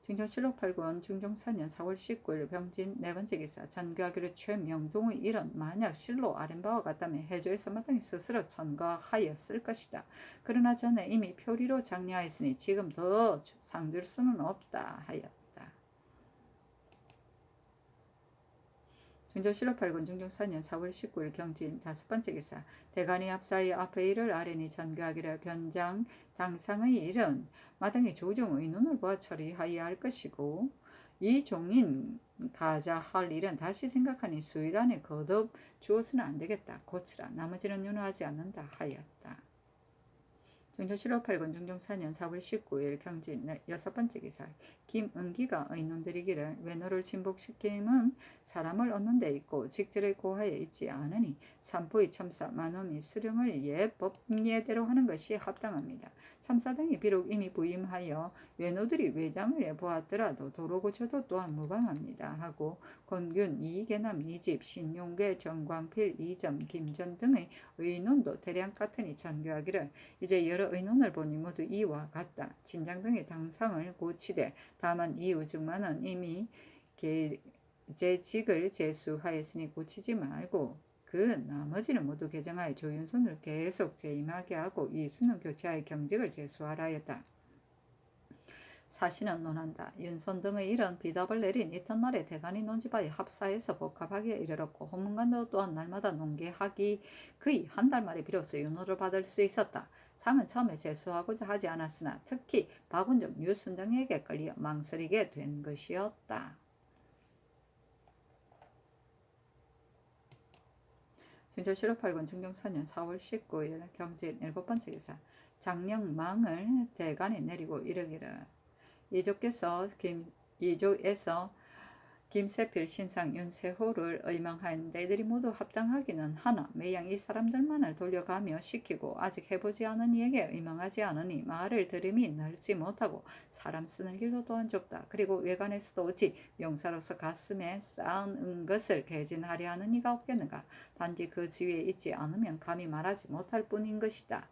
증정실록 8권 중종 4년 4월 19일 병진 네 번째 기사 전교하기를 최명동의 일은 만약 실로 아린 바와 같다면 해조에서 마땅히 스스로 전거하였을 것이다. 그러나 전에 이미 표리로 장려하였으니 지금 더 상줄 수는 없다 하였다. 증조실록 8권 중종 4년 4월 19일 경진 다섯 번째 기사 대간이 합사의 앞의 일을 아뢰니 전교하기를 변장 당상의 일은 마땅히 조정의 눈을 보아 처리하여야 할 것이고 이 종인 가자 할 일은 다시 생각하니 수일 안에 거듭 주어서는 안 되겠다. 고치라. 나머지는 윤호하지 않는다 하였다. 증조실록 8권 중종 4년 4월 19일 경진 여섯 번째 기사 김은기가 의논드리기를 외노를 진복시킴은 사람을 얻는 데 있고 직절의 고하에 있지 않으니 산포의 첨사 만홈이 수령을 법예대로 하는 것이 합당합니다. 첨사 등이 비록 이미 부임하여 외노들이 외장을 내보았더라도 도로 고쳐도 또한 무방합니다 하고 권균, 이계남, 이집, 신용계, 정광필, 이점, 김전 등의 의논도 대량 같으니 전교하기를 이제 여러 의논을 보니 모두 이와 같다. 진장 등의 당상을 고치되 다만 이 우증만은 이미 제직을 제수하였으니 고치지 말고 그 나머지는 모두 개정하여 조윤손을 계속 재임하게 하고 이수는 교체하여 경직을 제수하라 하였다. 사신은 논한다. 윤손 등의 일은 비답을 내린 이튿날에 대간이 논지바에 합사해서 복합하기에 이르렀고 호문관도 또한 날마다 논계하기 거의 한 달 만에 비로소 윤호를 받을 수 있었다. 상은 처음에 제수하고자 하지 않았으나 특히 박운정 유순장에게 끌려 망설이게 된 것이었다. 증조실록 8권 중종 4년 4월 19일 경진 일곱 번째 기사 장령망을 대간에 내리고 이르기를 이조에서 김세필 신상 윤세호를 의망하였는데 이들이 모두 합당하기는 하나 매양 이 사람들만을 돌려가며 시키고 아직 해보지 않은 이에게 의망하지 않으니 말을 들음이 넓지 못하고 사람 쓰는 길도 또한 좁다. 그리고 외관에서도 어찌 명사로서 가슴에 쌓은 것을 개진하려 하는 이가 없겠는가. 단지 그 지위에 있지 않으면 감히 말하지 못할 뿐인 것이다.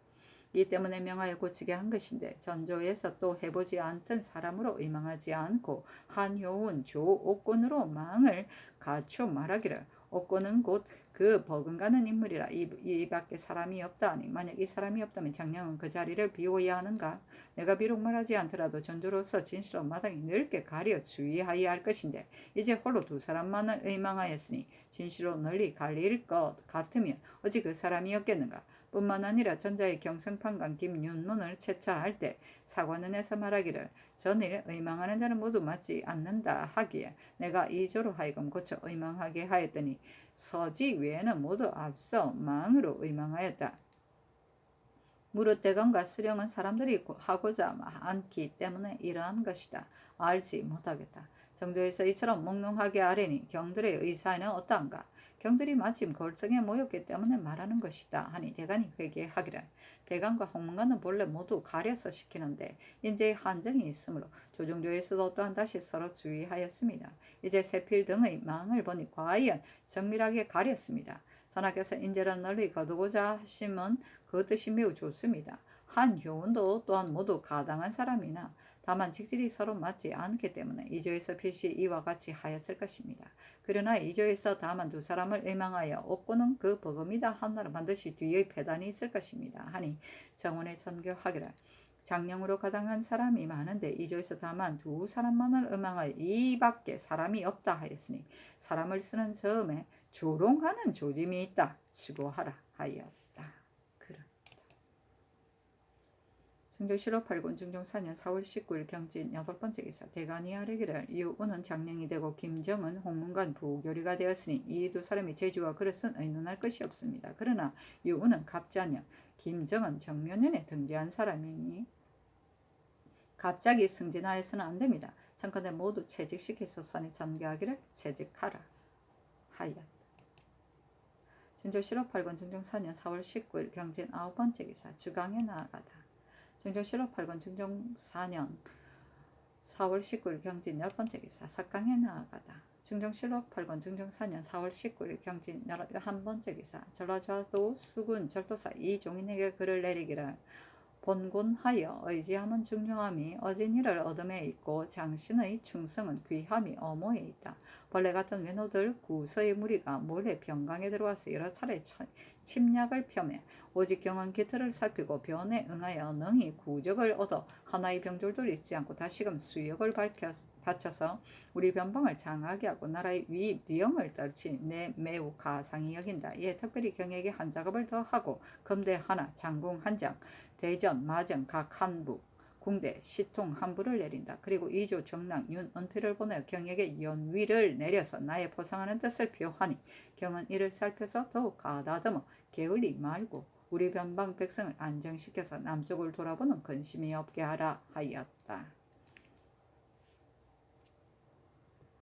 이 때문에 명하여 고치게 한 것인데 전조에서 또 해보지 않던 사람으로 의망하지 않고 한효운 조옥곤으로 망을 갖춰 말하기를 옥곤은 곧 그 버금가는 인물이라 이 밖에 사람이 없다 하니 만약 이 사람이 없다면 장령은 그 자리를 비워야 하는가. 내가 비록 말하지 않더라도 전조로서 진실로 마땅히 넓게 가려 주의하여야 할 것인데 이제 홀로 두 사람만을 의망하였으니 진실로 널리 갈릴 것 같으면 어찌 그 사람이 없겠는가. 뿐만 아니라 전자의 경성판관 김윤문을 채차할 때 사관원에서 말하기를 전일 의망하는 자는 모두 맞지 않는다 하기에 내가 이조로 하여금 고쳐 의망하게 하였더니 서지 외에는 모두 앞서 망으로 의망하였다. 무릇 대감과 수령은 사람들이 하고자 않기 때문에 이러한 것이다. 알지 못하겠다. 정조에서 이처럼 몽롱하게 아뢰니 경들의 의사에는 어떠한가. 경들이 마침 골정에 모였기 때문에 말하는 것이다 하니 대간이 회개하기를 대간과 홍문관은 본래 모두 가려서 시키는데 인재의 한정이 있으므로 조정조에서도 또한 다시 서로 주의하였습니다. 이제 세필 등의 망을 보니 과연 정밀하게 가렸습니다. 전하께서 인재를 널리 거두고자 하심은 그 뜻이 매우 좋습니다. 한효운도 또한 모두 가당한 사람이나 다만 직질이 서로 맞지 않기 때문에 이조에서 필시 이와 같이 하였을 것입니다. 그러나 이조에서 다만 두 사람을 의망하여 업고는 그 버금이다 한나라 반드시 뒤의 배단이 있을 것입니다. 하니 정원에 전교하기를 장령으로 가당한 사람이 많은데 이조에서 다만 두 사람만을 의망하여 이밖에 사람이 없다 하였으니 사람을 쓰는 점에 조롱하는 조짐이 있다 치고하라 하였다. 그렇다. 증조실록 8권 중종 4년 4월 19일 경진 8번째 기사 대간이 아뢰기를 이우는 장령이 되고 김정은 홍문관 부교리가 되었으니 이 두 사람이 제주와 그릇은 의논할 것이 없습니다. 그러나 이우는 갑자년 김정은 정묘년에 등재한 사람이니 갑자기 승진하여서는 안됩니다. 청컨대 모두 채직시켜서 산에 전개하기를 채직하라 하였다. 증조실록 8권 중종 4년 4월 19일 경진 9번째 기사 주강에 나아가다. 증조실록 8권 중종 4년 4월 19일 경진 10번째 기사 석강에 나아가다. 증정실록 8권 증정 4년 4월 19일 경진 11번째 기사 전라좌도 수군 절도사 이종인에게 글을 내리기를 본곤하여 의지함은 중요함이 어진이를 어둠에 있고 장신의 충성은 귀함이 어모에 있다. 벌레 같은 외노들 구서의 무리가 몰래 병강에 들어와서 여러 차례 침략을 폄해 오직 경은 기틀을 살피고 변에 응하여 능히 구적을 얻어 하나의 병졸도 잊지 않고 다시금 수역을 바쳐서 우리 변방을 장하게 하고 나라의 위령을 떨치 내 매우 가상히 여긴다. 이에 특별히 경에게 한 작업을 더 하고 검대 하나, 장궁 한 장, 대전, 마정 각 한 부, 궁대, 시통 한 부를 내린다. 그리고 이조 정랑 윤은필을 보내 경에게 연위를 내려서 나의 포상하는 뜻을 표하니 경은 이를 살펴서 더욱 가다듬어 게을리 말고 우리 변방 백성을 안정시켜서 남쪽을 돌아보는 근심이 없게 하라 하였다.